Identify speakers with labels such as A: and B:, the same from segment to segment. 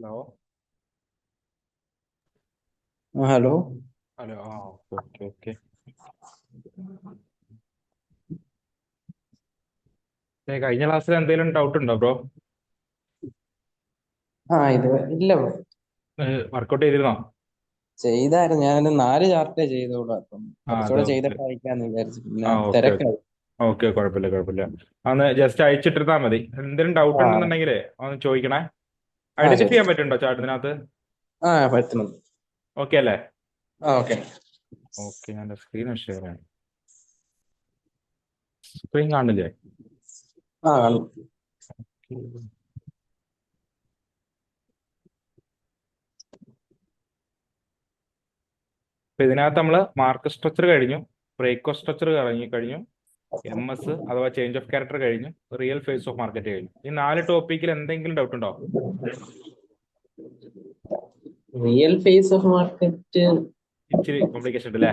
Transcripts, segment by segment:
A: Hello.
B: Hello.
A: Hello. Okay okay okay. കഴിഞ്ഞ ക്ലാസ്സിൽ എന്തെങ്കിലും ഡൗട്ട് ഉണ്ടോ ബ്രോ?
B: ഇത് ഇല്ല ബ്രോ.
A: വർക്കൗട്ട് ചെയ്തിരുന്നോ?
B: ചെയ്തായിരുന്നു. ഞാൻ 4 ചാർട്ടേ ചെയ്തോളൂ. അപ്പം
A: അത്
B: കുറച്ചുകൂടെ
A: ഓക്കെ.
B: ചെയ്തിട്ട് അയക്കാന്ന് വിചാരിച്ചു. പിന്നെ
A: ഓക്കെ ഓക്കെ.
B: തിരക്കായി.
A: ഓക്കെ, കുഴപ്പമില്ല കുഴപ്പമില്ല. അന്ന് ജസ്റ്റ് അയച്ചിട്ടിരുന്നാ മതി. എന്തെങ്കിലും ഡൗട്ട്
B: ആ
A: ഉണ്ടെന്നുണ്ടെങ്കിലേ ഒന്ന് ചോദിക്കണേ.
B: ആ
A: ഐഡന്റിഫൈ
B: ശരി.
A: ചെയ്യാൻ പറ്റുന്നുണ്ടോ ചാർട്ടിനകത്ത്?
B: പറ്റുന്നുണ്ട്.
A: ഓക്കെ അല്ലേ?
B: ഓക്കെ.
A: ഓക്കെ, ഞാൻ സ്ക്രീൻ ഷെയർ ആണ്. സ്ക്രീൻ കാണില്ലേ?
B: കാണും.
A: അപ്പൊ ഇതിനകത്ത് നമ്മൾ മാർക്ക് സ്ട്രക്ചർ കഴിഞ്ഞു, ബ്രേക്ക് സ്ട്രക്ചർ കഴിഞ്ഞു, എം എസ് അഥവാ ചേഞ്ച് ഓഫ് ക്യാരക്ടർ കഴിഞ്ഞു, റിയൽ ഫേസ് ഓഫ് മാർക്കറ്റ് കഴിഞ്ഞു. ഈ 4 ടോപ്പിക്കിൽ എന്തെങ്കിലും ഡൗട്ട് ഉണ്ടോ?
B: Real face of market.
A: ഇച്ചിരി കോംപ്ലിക്കേഷൻ ഉണ്ട് അല്ലേ?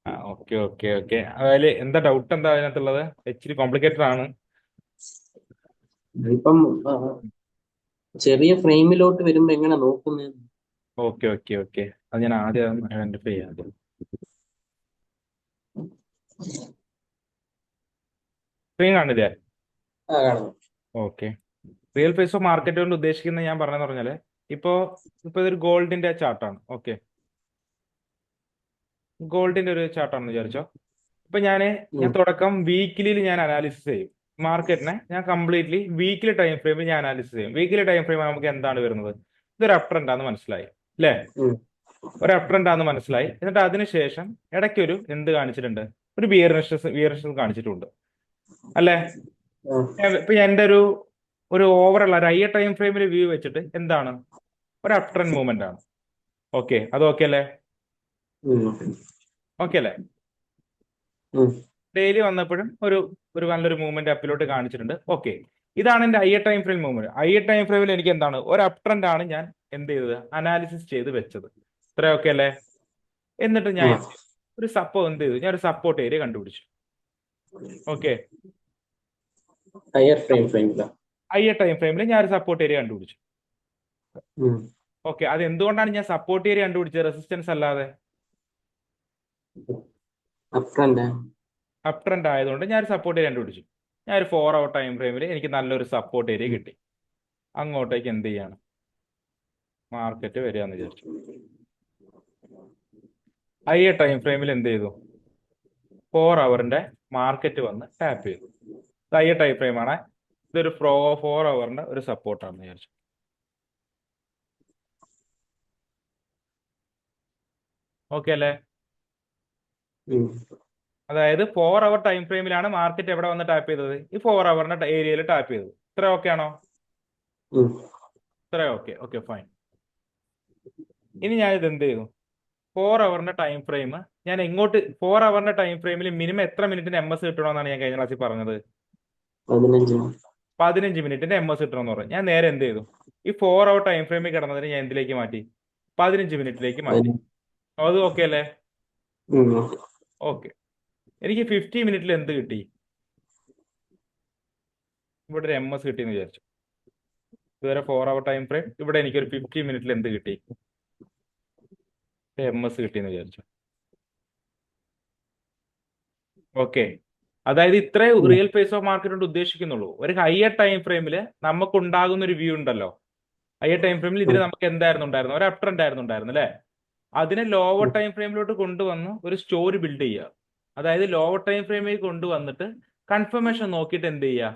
B: ആ
A: ഓക്കെ ഓക്കെ ഓക്കെ. അതായത് എന്താ ഡൗട്ട്, എന്താ അതിനകത്തുള്ളത്? ഇച്ചിരി കോംപ്ലിക്കേറ്റഡ് ആണ്.
B: ഇപ്പം ചെറിയ ഫ്രെയിമിലോട്ട് വരുമ്പോ എങ്ങനെ നോക്കുന്നത്?
A: Okay okay okay. അത് ഞാൻ ആദ്യം ഐഡന്റിഫൈ ചെയ്യാം. സ്ക്രീൻ കാണില്ലേ?
B: കാണുന്നു.
A: Okay. Real face of market കൊണ്ട് ഉദ്ദേശിക്കുന്നത് ഞാൻ പറഞ്ഞെന്ന് പറഞ്ഞാല്, ഇപ്പോ ഇപ്പൊ ഇതൊരു ഗോൾഡിന്റെ ചാർട്ടാണ്. ഓക്കെ, ഗോൾഡിന്റെ ഒരു ചാർട്ടാണെന്ന് വിചാരിച്ചോ. ഇപ്പൊ ഞാൻ തുടക്കം വീക്കിലിയിൽ ഞാൻ അനാലിസിസ് ചെയ്യും. മാർക്കറ്റിനെ ഞാൻ കംപ്ലീറ്റ്ലി വീക്കിലി ടൈം ഫ്രെയിമിൽ ഞാൻ അനാലിസിസ് ചെയ്യും. വീക്കിലി ടൈം ഫ്രെയിം നമുക്ക് എന്താണ് വരുന്നത്? ഇതൊരു അപ് ട്രെൻഡാന്ന് മനസ്സിലായി അല്ലേ? ഒരു അപ് ട്രെൻഡാന്ന് മനസ്സിലായി. എന്നിട്ട് അതിനുശേഷം ഇടയ്ക്കൊരു എന്ത് കാണിച്ചിട്ടുണ്ട്? ഒരു ബിയറിഷ്നസ് കാണിച്ചിട്ടുണ്ട് അല്ലേ? ഇപ്പൊ എന്റെ ഒരു ഓവറോൾ ഒരു ഹൈയർ ടൈം ഫ്രെയിമിൽ വ്യൂ വെച്ചിട്ട് എന്താണ്? ഒരു അപ് ട്രെൻഡ് മൂവ്മെന്റ് ആണ്. ഓക്കെ, അത് ഓക്കെ അല്ലേ? ഓക്കെ അല്ലേ? ഡെയിലി വന്നപ്പോഴും ഒരു ഒരു നല്ലൊരു മൂവ്മെന്റ് അപ്പിലോട്ട് കാണിച്ചിട്ടുണ്ട്. ഓക്കെ, ഇതാണ് എന്റെ higher time frame movement. Higher time ഫ്രെയിമിൽ എനിക്ക് എന്താണ്? ഒരു അപ് ട്രെൻഡ് ആണ് ഞാൻ എന്ത് ചെയ്തത്? അനാലിസിസ് ചെയ്ത് വെച്ചത്. ഇത്ര ഓക്കെ അല്ലേ? എന്നിട്ട് ഞാൻ എന്ത് ചെയ്തു? ഞാൻ ഒരു സപ്പോർട്ട് ഏരിയ കണ്ടുപിടിച്ചു. ഓക്കെ,
B: ഹയർ ഫ്രെയിമില്ല.
A: ഹൈയർ ടൈം ഫ്രെയിമിൽ ഞാൻ ഒരു സപ്പോർട്ട് ഏരിയ കണ്ടുപിടിച്ചു. ഓക്കെ, അത് എന്തുകൊണ്ടാണ് ഞാൻ സപ്പോർട്ട് ഏരിയ കണ്ടുപിടിച്ചത്? റെസിസ്റ്റൻസ് അല്ലാതെ അപ് ട്രെൻഡ് ആയതുകൊണ്ട് ഞാൻ ഒരു സപ്പോർട്ട് ഏരിയ കണ്ടുപിടിച്ചു. ഞാൻ ഒരു 4 അവർ ടൈം ഫ്രെയിമിൽ എനിക്ക് നല്ലൊരു സപ്പോർട്ട് ഏരിയ കിട്ടി. അങ്ങോട്ടേക്ക് എന്ത് ചെയ്യാണ്? മാർക്കറ്റ് വരിക എന്ന് വിചാരിച്ചു. ഹൈയർ ടൈം ഫ്രെയിമിൽ എന്ത് ചെയ്തു? 4 അവറിന്റെ മാർക്കറ്റ് വന്ന് ടാപ്പ് ചെയ്തു. ഹൈയർ ടൈം ഫ്രെയിം ആണ്. ഇതൊരു 4 അവറിന്റെ ഒരു സപ്പോർട്ടാണെന്ന് വിചാരിച്ചു. ഓക്കെ അല്ലേ? അതായത് 4 അവർ ടൈം ഫ്രെയിമിലാണ് മാർക്കറ്റ് എവിടെ വന്ന് ടാപ്പ് ചെയ്തത്? ഈ 4 അവറിന്റെ ഏരിയയിൽ ടാപ്പ് ചെയ്തത്. ഇത്ര ഓക്കെ ആണോ? ഇത്ര ഓക്കെ. Okay, fine. ഇനി ഞാൻ ഇത് എന്ത് ചെയ്തു? 4 അവറിന്റെ ടൈം ഫ്രെയിം ഞാൻ എങ്ങോട്ട്? 4 അവറിന്റെ ടൈം ഫ്രെയിമിൽ മിനിമം എത്ര മിനിറ്റിന് എം എസ് കിട്ടണമെന്നാണ് ഞാൻ കഴിഞ്ഞ ക്ലാസ്സിൽ പറഞ്ഞത്? 15 മിനിറ്റിന്റെ എം എസ് കിട്ടണമെന്ന് പറഞ്ഞു. ഞാൻ നേരെ എന്ത് ചെയ്തു? ഈ 4 അവർ ടൈം ഫ്രെയിമിൽ കിടന്നതിന് ഞാൻ എന്തിലേക്ക് മാറ്റി? 15 മിനിറ്റിലേക്ക് മാറ്റി. അത് ഓക്കെ അല്ലേ? ഓക്കെ. എനിക്ക് 50 മിനിറ്റിൽ എന്ത് കിട്ടി? ഇവിടെ ഒരു എം എസ് കിട്ടിയെന്ന് വിചാരിച്ചു. ഇതുവരെ 4 അവർ ടൈം ഫ്രെയിം, ഇവിടെ എനിക്കൊരു 50 മിനിറ്റിൽ എന്ത് കിട്ടി? എം എസ് കിട്ടിയെന്ന് വിചാരിച്ചു. ഓക്കെ, അതായത് ഇത്രേ റിയൽ ഫേസ് ഓഫ് മാർക്കറ്റ് കൊണ്ട് ഉദ്ദേശിക്കുന്നുള്ളൂ. ഒരു ഹയർ ടൈം ഫ്രെയിമിൽ നമുക്ക് ഉണ്ടാകുന്ന ഒരു വ്യൂ ഉണ്ടല്ലോ. ഹയർ ടൈം ഫ്രെയിമിൽ ഇതിന് നമുക്ക് എന്തായിരുന്നു ഉണ്ടായിരുന്നു? ഒരു അപ് ട്രെൻഡ് ആയിരുന്നു ഉണ്ടായിരുന്നു അല്ലേ? അതിനെ ലോവർ ടൈം ഫ്രെയിമിലോട്ട് കൊണ്ടുവന്ന് ഒരു സ്റ്റോറി ബിൽഡ് ചെയ്യുക. അതായത് ലോവർ ടൈം ഫ്രെയിമിൽ കൊണ്ടുവന്നിട്ട് കൺഫർമേഷൻ നോക്കിയിട്ട് എന്ത് ചെയ്യുക?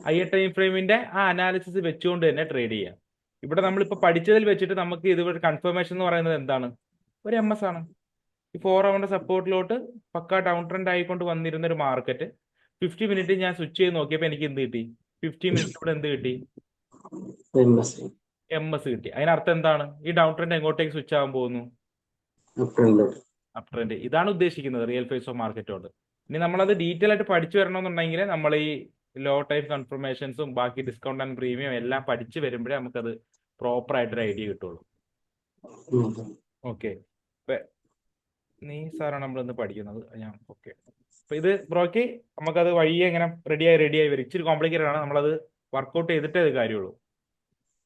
A: ഹയർ ടൈം ഫ്രെയിമിന്റെ ആ അനാലിസിസ് വെച്ചുകൊണ്ട് തന്നെ ട്രേഡ് ചെയ്യുക. ഇവിടെ നമ്മളിപ്പോൾ പഠിച്ചതിൽ വെച്ചിട്ട് നമുക്ക് ഇതുവരെ കൺഫർമേഷൻ എന്ന് പറയുന്നത് എന്താണ്? ഒരു എം എസ് ആണ്. ഈ 4 അവറിന്റെ സപ്പോർട്ടിലോട്ട് പക്ക ഡൗൺ ട്രെൻഡ് ആയിക്കൊണ്ട് വന്നിരുന്ന ഒരു മാർക്കറ്റ് 50 മിനിറ്റ് ഞാൻ സ്വിച്ച് ചെയ്ത് നോക്കിയപ്പോൾ എനിക്ക് എന്ത് കിട്ടി? 50 മിനിറ്റിലൂടെ എന്ത് കിട്ടി? എം എസ് കിട്ടി. അതിനർത്ഥം എന്താണ്? ഈ ഡൗൺ ട്രെൻഡ് എങ്ങോട്ടേക്ക് സ്വിച്ച് ആകാൻ പോകുന്നു? Up trend. ഇതാണ് ഉദ്ദേശിക്കുന്നത് റിയൽ ഫേസ് ഓഫ് മാർക്കറ്റ് കൊണ്ട്. ഇനി നമ്മളത് ഡീറ്റെയിൽ ആയിട്ട് പഠിച്ചു വരണമെന്നുണ്ടെങ്കിൽ നമ്മൾ ഈ ലോ ടൈപ്പ് കൺഫർമേഷൻസും ബാക്കി ഡിസ്കൗണ്ട് ആൻഡ് പ്രീമിയം എല്ലാം പഠിച്ചു വരുമ്പോഴേ നമുക്കത് പ്രോപ്പർ ആയിട്ടൊരു ഐഡിയ കിട്ടുള്ളൂ. ഓക്കെ, നീ സാറാണ് നമ്മളിന്ന് പഠിക്കുന്നത്. ഞാൻ ഓക്കെ. അപ്പൊ ഇത് ബ്രോക്ക് നമുക്കത് വഴിയെ ഇങ്ങനെ റെഡിയായി വരും. ഇച്ചിരി കോംപ്ലിക്കേറ്റഡ് ആണ്. നമ്മളത് വർക്ക്ഔട്ട് ചെയ്തിട്ടേ അത് കാര്യമുള്ളൂ.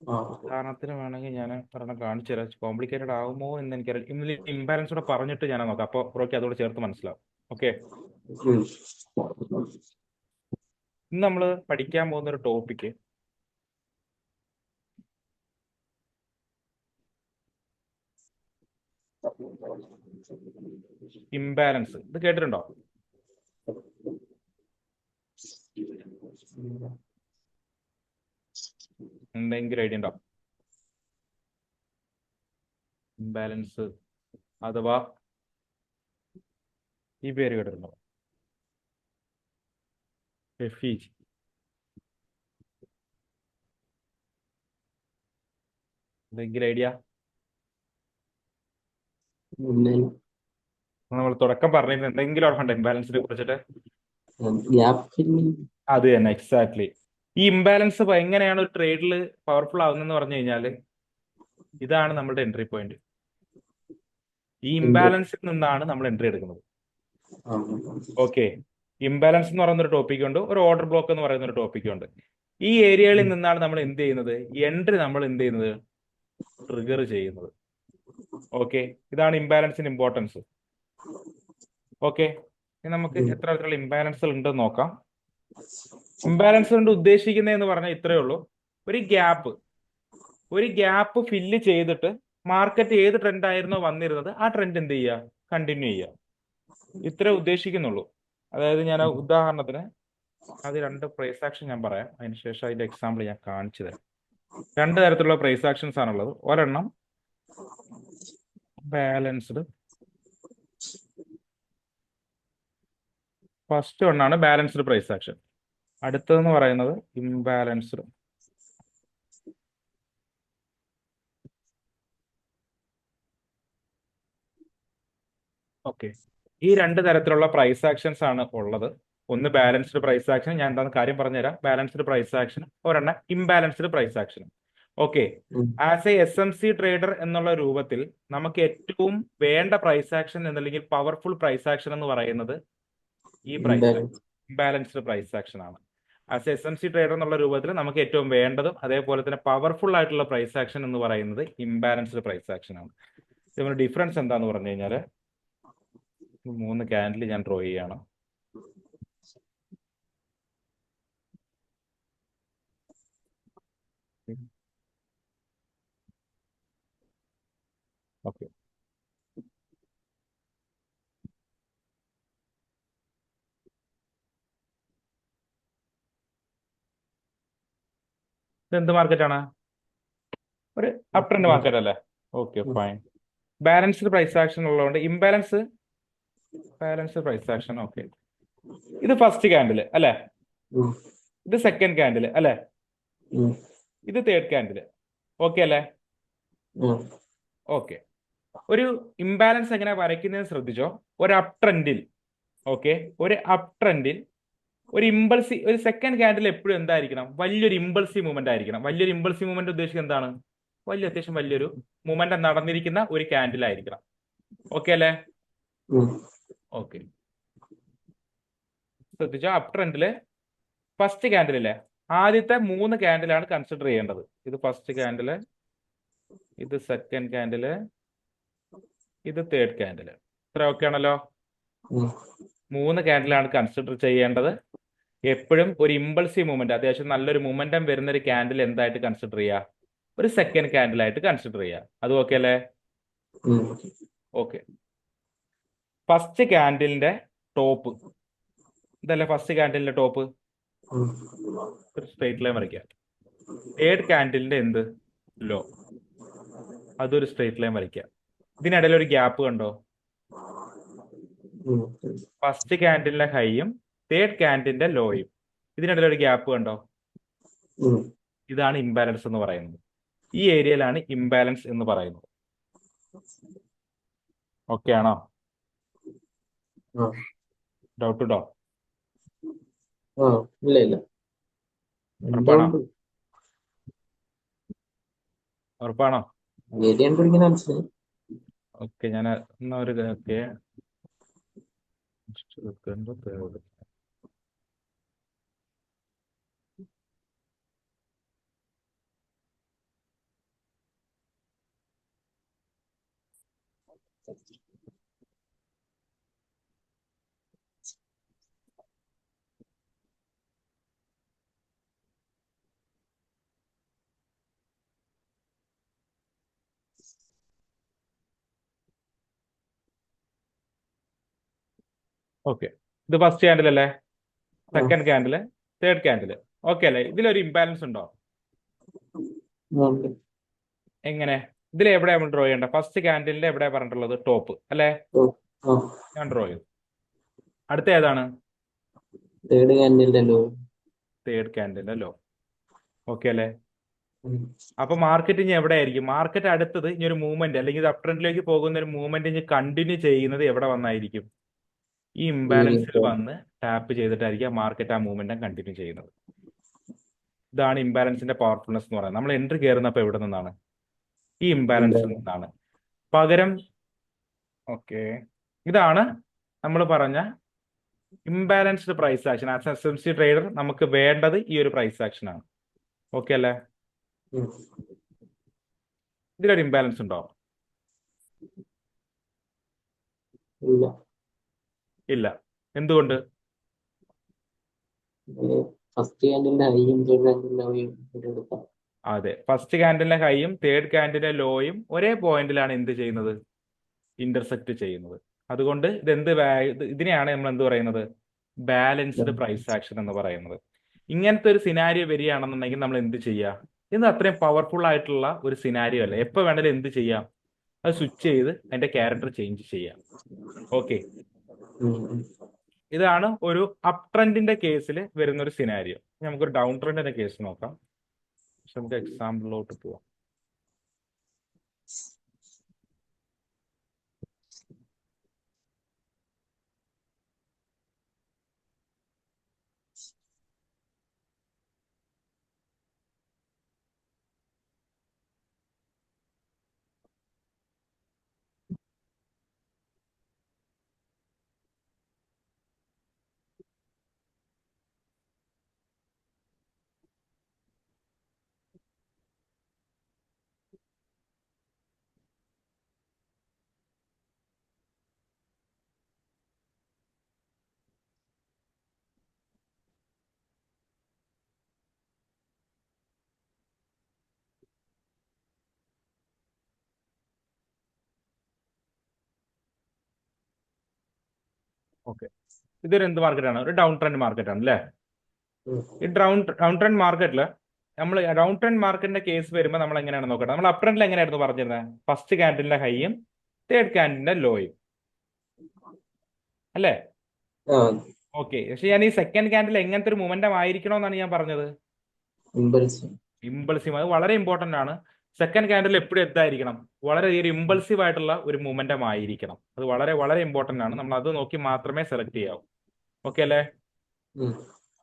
B: ആ
A: ഉദാഹരണത്തിന് വേണമെങ്കിൽ ഞാൻ ഒരെണ്ണം കാണിച്ചു തരാം. കോംപ്ലിക്കേറ്റഡ് ആകുമോ എന്ന് എനിക്കറിയാം. ഇന്നലെ ഇംബാലൻസ് കൂടെ പറഞ്ഞിട്ട് ഞാൻ നോക്കാം. അപ്പോൾ ബ്രോയ്ക്ക് അതോട് ചേർത്ത് മനസ്സിലാവും. ഓക്കെ,
B: ഉം.
A: ഇന്ന് നമ്മൾ പഠിക്കാൻ പോകുന്ന ഒരു ടോപ്പിക്ക് ഇംബാലൻസ്. ഇത് കേട്ടിട്ടുണ്ടോ? എന്തെങ്കിലും ഐഡിയ ഉണ്ടോ? ഇംബാലൻസ് അഥവാ ഈ പേര് കേട്ടിട്ടുണ്ടോ? FEG. എന്തെങ്കിലും ഐഡിയ?
B: പിന്നെ
A: നമ്മൾ തുടക്കം പറഞ്ഞിരുന്ന എന്തെങ്കിലും ഓർമ്മയുണ്ടോ ഇംബാലൻസിനെ കുറിച്ചിട്ട്?
B: Gap filling.
A: അത് തന്നെ, എക്സാക്ട്ലി. ഈ ഇംബാലൻസ് എങ്ങനെയാണ് ഒരു ട്രേഡിൽ പവർഫുൾ ആവുന്നതെന്ന് പറഞ്ഞു കഴിഞ്ഞാൽ ഇതാണ് നമ്മുടെ എൻട്രി പോയിന്റ്. ഈ ഇംബാലൻസിൽ നിന്നാണ് നമ്മൾ എൻട്രി എടുക്കുന്നത്. ഓക്കെ, ഇംബാലൻസ് എന്ന് പറയുന്ന ഒരു ടോപ്പിക് ഉണ്ട്, ഒരു ഓർഡർ ബ്ലോക്ക് എന്ന് പറയുന്ന ഒരു ടോപ്പിക് ഉണ്ട്. ഈ ഏരിയകളിൽ നിന്നാണ് നമ്മൾ എന്ത് ചെയ്യുന്നത്? എൻട്രി നമ്മൾ എന്ത് ചെയ്യുന്നത്? ട്രിഗർ ചെയ്യുന്നത്. ഓക്കെ, ഇതാണ് ഇംബാലൻസിന്റെ ഇമ്പോർട്ടൻസ്. ഓക്കെ, ഇനി നമുക്ക് എത്ര തരത്തിലുള്ള ഇംബാലൻസുകൾ ഉണ്ടെന്ന് നോക്കാം. ഇംബാലൻസ് കൊണ്ട് ഉദ്ദേശിക്കുന്നത് എന്ന് പറഞ്ഞാൽ ഇത്രയേ ഉള്ളൂ. ഒരു ഗ്യാപ്പ് ഫില്ല് ചെയ്തിട്ട് മാർക്കറ്റ് ഏത് ട്രെൻഡ് ആയിരുന്നോ വന്നിരുന്നത് ആ ട്രെൻഡ് എന്ത് ചെയ്യുക? കണ്ടിന്യൂ ചെയ്യുക. ഇത്രേ ഉദ്ദേശിക്കുന്നുള്ളൂ. അതായത് ഞാൻ ഉദാഹരണത്തിന് അത് രണ്ട് പ്രൈസ് ആക്ഷൻ ഞാൻ പറയാം, അതിനുശേഷം അതിന്റെ എക്സാമ്പിൾ ഞാൻ കാണിച്ചു തരാം. രണ്ട് തരത്തിലുള്ള പ്രൈസ് ആക്ഷൻസ് ആണുള്ളത്. ഒരെണ്ണം ബാലൻസ്ഡ്, ഫസ്റ്റ് ഒന്നാണ് ബാലൻസ്ഡ് പ്രൈസ് ആക്ഷൻ. അടുത്തതെന്ന് പറയുന്നത് ഇംബാലൻസ്ഡ്. ഓക്കെ, ഈ രണ്ട് തരത്തിലുള്ള പ്രൈസ് ആക്ഷൻസ് ആണ് ഉള്ളത്. ഒന്ന് ബാലൻസ്ഡ് പ്രൈസ് ആക്ഷൻ, ഞാൻ എന്താണെന്ന് കാര്യം പറഞ്ഞുതരാം. ബാലൻസ്ഡ് പ്രൈസ് ആക്ഷൻ, ഒരെണ്ണം imbalanced price action. Okay, as a SMC trader എന്നുള്ള രൂപത്തിൽ നമുക്ക് ഏറ്റവും വേണ്ട പ്രൈസ് ആക്ഷൻ എന്നല്ലെങ്കിൽ പവർഫുൾ പ്രൈസ് ആക്ഷൻ എന്ന് പറയുന്നത് ഈ പ്രൈസ് ഇംബാലൻസ്ഡ് പ്രൈസ് ആക്ഷൻ ആണ്. ആസ് എ SMC ട്രേഡർ എന്നുള്ള രൂപത്തിൽ നമുക്ക് ഏറ്റവും വേണ്ടതും അതേപോലെ തന്നെ പവർഫുൾ ആയിട്ടുള്ള പ്രൈസ് ആക്ഷൻ എന്ന് പറയുന്നത് ഇംബാലൻസ്ഡ് പ്രൈസ് ആക്ഷൻ ആണ്. ഇതിന്റെ ഡിഫറൻസ് എന്താന്ന് പറഞ്ഞു കഴിഞ്ഞാൽ 3 ക്യാൻഡിൽ ഞാൻ ഡ്രോ ചെയ്യാണ്. ഓക്കെ, ഇത് എന്ത് മാർക്കറ്റ് ആണ്? ഒരു അപ് ട്രെൻഡ് മാർക്കറ്റ് അല്ലേ? Okay, fine. Balanced price action ഉള്ളതുകൊണ്ട് ബാലൻസ്ഡ് പ്രൈസ് ആക്ഷൻ. ഓക്കെ, ഇത് ഫസ്റ്റ് ക്യാൻഡിൽ അല്ലേ? ഇത് സെക്കൻഡ് ക്യാൻഡിൽ അല്ലേ? ഇത് തേർഡ് ക്യാൻഡിൽ. ഓക്കെ അല്ലേ? ഓക്കെ, ഒരു ഇംബാലൻസ് എങ്ങനെ വരയ്ക്കുന്നതെന്ന് ശ്രദ്ധിച്ചോ. ഒരു അപ് ട്രെൻഡിൽ, ഓക്കെ, ഒരു സെക്കൻഡ് ക്യാൻഡിൽ എപ്പോഴും എന്തായിരിക്കണം? വലിയൊരു ഇമ്പൾസീവ് മൂവ്മെന്റ് ആയിരിക്കണം. വലിയൊരു ഇമ്പൾസീവ് മൂവ്മെന്റ് ഉദ്ദേശിക്കുന്നത് എന്താണ്? അത്യാവശ്യം വലിയൊരു മൂവ്മെന്റ് നടന്നിരിക്കുന്ന ഒരു ക്യാൻഡിൽ ആയിരിക്കണം. ഓക്കെ അല്ലേ? ഓക്കെ, ശ്രദ്ധിച്ചോ. അപ് ട്രെൻഡില് ഫസ്റ്റ് ക്യാൻഡിലല്ലേ, ആദ്യത്തെ 3 ക്യാൻഡിലാണ് കൺസിഡർ ചെയ്യേണ്ടത്. ഇത് ഫസ്റ്റ് ക്യാൻഡില്, ഇത് സെക്കൻഡ് ക്യാൻഡില്, ഇത് തേർഡ് ക്യാൻഡില്. ഇത്ര ഓക്കെ ആണല്ലോ? 3 ക്യാൻഡിലാണ് കൺസിഡർ ചെയ്യേണ്ടത്. എപ്പോഴും ഒരു ഇമ്പൾസീവ് മൂവ്മെന്റ്, അത്യാവശ്യം നല്ലൊരു മൂവ്മെന്റം വരുന്ന ഒരു ക്യാൻഡിൽ എന്തായിട്ട് കൺസിഡർ ചെയ്യുക? ഒരു സെക്കൻഡ് ക്യാൻഡിലായിട്ട് കൺസിഡർ ചെയ്യുക. അത് ഓക്കെ അല്ലേ? ഓക്കെ, ഫസ്റ്റ് ക്യാൻഡിലിന്റെ ടോപ്പ് ഇതല്ലേ? ഫസ്റ്റ് ക്യാൻഡിലിന്റെ ടോപ്പ് ഒരു സ്ട്രേറ്റ് ലൈൻ വരയ്ക്കുക. തേർഡ് ക്യാൻഡിലിന്റെ എന്ത്? ലോ, അതൊരു സ്ട്രേറ്റ് ലൈൻ വരയ്ക്കുക. ഇതിനിടയിൽ ഒരു ഗ്യാപ്പ് കണ്ടോ? ഫസ്റ്റ് ക്യാൻഡിലിന്റെ ഹൈയും തേർഡ് ക്യാൻഡിലിന്റെ ലോയും, ഇതിനിടയിൽ ഒരു ഗ്യാപ്പ് കണ്ടോ? ഇതാണ് ഇംബാലൻസ് എന്ന് പറയുന്നത്. ഈ ഏരിയയിലാണ് ഇംബാലൻസ് എന്ന് പറയുന്നത്. ഓക്കെ ആണോ? ഡൗട്ട് ഉണ്ടോ?
B: ഇല്ല.
A: ഉറപ്പാണോ? ഉറപ്പാണോ? ഓക്കെ, ഞാൻ എന്നാ ഒരു ഓക്കെ ഓക്കെ, ഇത് ഫസ്റ്റ് ക്യാൻഡിൽ അല്ലേ?
B: ആ,
A: second candle, third candle. Okay അല്ലേ? ഇതിലൊരു ഇംബാലൻസ് ഉണ്ടോ?
B: ഉണ്ട്.
A: എങ്ങനെ? ഇതിൽ എവിടെയാണ് നമ്മൾ ഡ്രോ ചെയ്യേണ്ടത്? ഫസ്റ്റ് ക്യാൻഡിലിന്റെ എവിടെയാണ് പറഞ്ഞിട്ടുള്ളത്? ടോപ്പ് അല്ലേ?
B: ഓ, ആ,
A: ഞാൻ ഡ്രോ ചെയ്തു. അടുത്ത ഏതാണ്?
B: തേർഡ് ക്യാൻഡിലിന്റെ ലോ.
A: തേർഡ് ക്യാൻഡിലിന്റെ ലോ. ഓക്കെ അല്ലേ? അപ്പൊ മാർക്കറ്റ് ഇനി എവിടെയായിരിക്കും? മാർക്കറ്റ് അടുത്തത് ഇനി ഒരു മൂവ്മെന്റ് അല്ലെങ്കിൽ അപ് ട്രെൻഡിലേക്ക് പോകുന്ന ഒരു മൂവ്മെന്റ് ഇനി കണ്ടിന്യൂ ചെയ്യുന്നത് എവിടെ വന്നായിരിക്കും? ഈ ഇംബാലൻസിൽ വന്ന് ടാപ്പ് ചെയ്തിട്ടായിരിക്കും മാർക്കറ്റ് ആ മൂവ്മെന്റ് കണ്ടിന്യൂ ചെയ്യുന്നത്. ഇതാണ് ഇംബാലൻസിന്റെ പവർഫുൾനെസ് എന്ന് പറയുന്നത്. നമ്മൾ എൻട്രി കയറുന്നപ്പോൾ എവിടെ നിന്നാണ്? ഈ ഇംബാലൻസിൽ നിന്നാണ്. പകരം ഓക്കെ, ഇതാണ് നമ്മൾ പറഞ്ഞ imbalanced price action. As S M C trader നമുക്ക് വേണ്ടത് ഈ ഒരു പ്രൈസ് ആക്ഷൻ ആണ്. ഓക്കെ അല്ലേ? ഇതിലൊരു ഇംബാലൻസ് ഉണ്ടോ?
B: ഇല്ല.
A: ഇല്ല. എന്തുകൊണ്ട്?
B: ഫസ്റ്റ് ക്യാൻഡിലിന്റെ ഹൈയും തേർഡ് ക്യാൻഡിലിന്റെ ലോയും എടുക്കാം.
A: അതെ, ഫസ്റ്റ് ക്യാൻഡിലെ ഹൈയും തേർഡ് ക്യാൻഡിലെ ലോയും ഒരേ പോയിന്റിലാണ് എന്ത് ചെയ്യുന്നത്? ഇന്റർസെക്ട് ചെയ്യുന്നത്. അതുകൊണ്ട് ഇതിനെയാണ് നമ്മൾ എന്ത് പറയുന്നത്? ബാലൻസ്ഡ് പ്രൈസ് ആക്ഷൻ എന്ന് പറയുന്നത്. ഇങ്ങനത്തെ ഒരു സിനാരിയോ വരികയാണെന്നുണ്ടെങ്കിൽ നമ്മൾ എന്ത് ചെയ്യുക? ഇത് അത്രയും പവർഫുൾ ആയിട്ടുള്ള ഒരു സിനാരിയോ അല്ല. എപ്പോൾ വേണമെങ്കിലും എന്ത് ചെയ്യാം? അത് സ്വിച്ച് ചെയ്ത് അതിന്റെ ക്യാരക്ടർ ചേഞ്ച് ചെയ്യാം. ഓക്കെ, ഇതാണ് ഒരു അപ് ട്രെൻഡിന്റെ കേസിൽ വരുന്ന ഒരു സിനാരിയോ. നമുക്കൊരു ഡൗൺ ട്രെൻഡിന്റെ കേസ് നോക്കാം. പക്ഷെ നമുക്ക് എക്സാമ്പിളിലോട്ട് പോവാം. ഓക്കെ, ഇതൊരു എന്ത് മാർക്കറ്റാണ്? ഒരു ഡൗൺ ട്രെൻഡ് മാർക്കറ്റ് ആണ് അല്ലേ? ഈ ഡൗൺ ട്രെൻഡ് മാർക്കറ്റിൽ നമ്മൾ ഡൗൺ ട്രെൻഡ് മാർക്കറ്റിന്റെ കേസ് വരുമ്പോൾ നമ്മൾ എങ്ങനെയാണ് നോക്കേണ്ടത്? നമ്മൾ അപ് ട്രെൻഡിൽ എങ്ങനെയായിരുന്നു പറഞ്ഞിരുന്നത്? ഫസ്റ്റ് ക്യാൻഡിലിന്റെ ഹൈയും തേർഡ് ക്യാൻഡിലിന്റെ ലോയും അല്ലേ? ഓക്കെ, പക്ഷെ ഞാൻ ഈ സെക്കൻഡ് ക്യാൻഡിൽ എങ്ങനത്തെ ഒരു മൊമെന്റം ആയിരിക്കണമെന്നാണ് ഞാൻ പറഞ്ഞത്? ഇമ്പൾസീവ്. അത് വളരെ ഇമ്പോർട്ടന്റ് ആണ്. സെക്കൻഡ് ക്യാൻഡിൽ എപ്പോഴും എന്തായിരിക്കണം? വളരെയധികം ഇമ്പൾസീവ് ആയിട്ടുള്ള ഒരു മൊമെന്റം ആയിരിക്കണം. അത് വളരെ വളരെ ഇമ്പോർട്ടന്റ് ആണ്. നമ്മൾ അത് നോക്കി മാത്രമേ സെലക്ട് ചെയ്യാവൂ. ഓക്കെ അല്ലേ?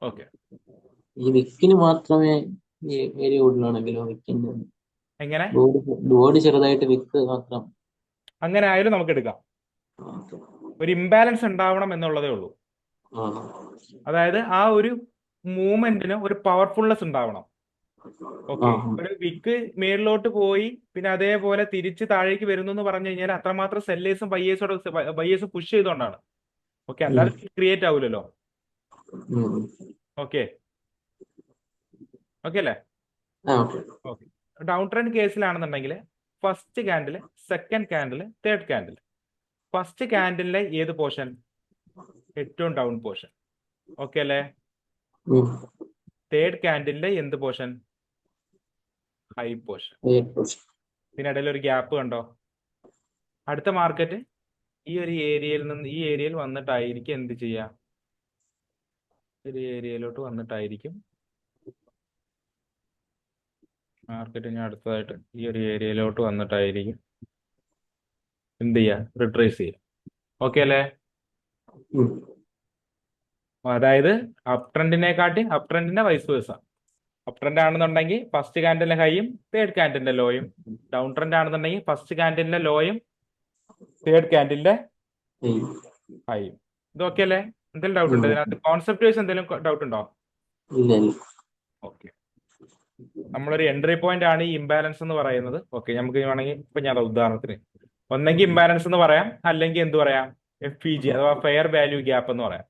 A: ഓക്കെ,
B: ഈ വിക്കിന് മാത്രമേ ഈ ഏരിയ കൂടുതലാണെങ്കിലോ വിക്കിന്റെ
A: എങ്ങനെ?
B: ബോഡി ചെറുതായിട്ട് വിക്ക് മാത്രം.
A: അങ്ങനെ ആയാലും നമുക്ക് എടുക്കാം. ഒരു ഇംബാലൻസ് ഉണ്ടാവണം എന്നുള്ളതേ ഉള്ളൂ. അതായത് ആ ഒരു മൂവ്മെന്റിന് ഒരു പവർഫുൾനെസ് ഉണ്ടാവണം. ഓക്കെ, ഒരു വിക്ക് മേളിലോട്ട് പോയി പിന്നെ അതേപോലെ തിരിച്ച് താഴേക്ക് വരുന്നു എന്ന് പറഞ്ഞു കഴിഞ്ഞാൽ അത്രമാത്രം സെല്ലേഴ്സും ബയ്യേഴ്സും പുഷ് ചെയ്തുകൊണ്ടാണ്. ഓക്കെ, അല്ലാതെ ക്രിയേറ്റ് ആവൂലല്ലോ. ഓക്കെ, ഓക്കെ അല്ലേ? ഓക്കെ, ഡൗൺ ട്രെൻഡ് കേസിലാണെന്നുണ്ടെങ്കിൽ first candle, second candle, third candle. First ക്യാൻഡിലെ ഏത് പോർഷൻ? ഏറ്റവും ഡൗൺ പോർഷൻ. ഓക്കെ അല്ലേ? തേർഡ് ക്യാൻഡിലെ എന്ത് പോർഷൻ? High portion. ഇതിനിടയിൽ ഒരു ഗ്യാപ്പ് കണ്ടോ? അടുത്ത മാർക്കറ്റ് ഈ ഒരു ഏരിയയിൽ നിന്ന് ഈ ഏരിയയിൽ വന്നിട്ടായിരിക്കും എന്ത് ചെയ്യാം? ഒരു ഏരിയയിലോട്ട് വന്നിട്ടായിരിക്കും മാർക്കറ്റ് ഇനി അടുത്തതായിട്ട് ഈ ഒരു ഏരിയയിലോട്ട് വന്നിട്ടായിരിക്കും എന്ത് ചെയ്യുക? റിട്രേസ് ചെയ്യുക. ഓക്കെ അല്ലേ? അതായത് അപ് ട്രെൻഡിന്റെ വൈസ് വേഴ്സ. അപ് ട്രെൻഡ് ആണെന്നുണ്ടെങ്കിൽ ഫസ്റ്റ് ക്യാൻഡിലെ ഹൈയും തേർഡ് ക്യാൻഡിന്റെ ലോയും. ഡൗൺ ട്രെൻഡ് ആണെന്നുണ്ടെങ്കിൽ ഫസ്റ്റ് ക്യാൻഡിന്റെ ലോയും തേർഡ് ക്യാൻഡിന്റെ ഹൈയും. ഇതൊക്കെ അല്ലേ? എന്തെങ്കിലും ഡൗട്ട് ഉണ്ടോ ഇതിനകത്ത്? കോൺസെപ്റ്റ് വൈസ് എന്തെങ്കിലും ഡൗട്ട് ഉണ്ടോ? ഓക്കെ, നമ്മളൊരു എൻട്രി പോയിന്റ് ആണ് ഈ ഇംബാലൻസ് എന്ന് പറയുന്നത്. ഓക്കെ, നമുക്ക് വേണമെങ്കിൽ ഇപ്പൊ ഞാൻ ഉദാഹരണത്തിന് ഒന്നെങ്കിൽ ഇംബാലൻസ് എന്ന് പറയാം, അല്ലെങ്കിൽ എന്ത് പറയാം, FVG അഥവാ ഫെയർ വാല്യൂ ഗ്യാപ്പ് എന്ന് പറയാം.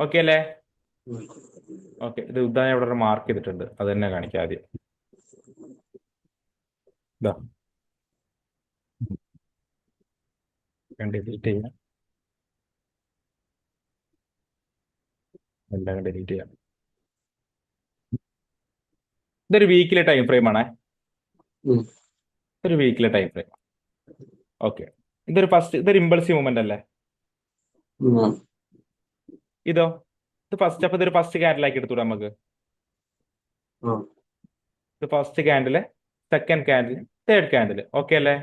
A: ഓക്കെ അല്ലേ? ഓക്കെ, ഇത് ഞാൻ ഇവിടെ ഒരു മാർക്ക് ചെയ്തിട്ടുണ്ട്, അത് തന്നെ കാണിക്കാം ആദ്യം. ഇതാ ഡിലീറ്റ് ചെയ്യാം, എല്ലാം ഡിലീറ്റ് ചെയ്യാം. ഇതൊരു വീക്കിലെ ടൈം ഫ്രെയിം ആണേ, ഒരു വീക്കിലെ ടൈം ഫ്രെയിം. ഓക്കെ, ഇതൊരു ഇമ്പൾസീവ് മൂവ്മെന്റ് അല്ലേ? ഇതോ, ഇത് ഫസ്റ്റ്, അപ്പൊ ഇതൊരു ഫസ്റ്റ് ക്യാൻഡിലാക്കി എടുത്തൂടെ നമുക്ക്? ഇത് first candle, second candle, third candle. Okay അല്ലേ?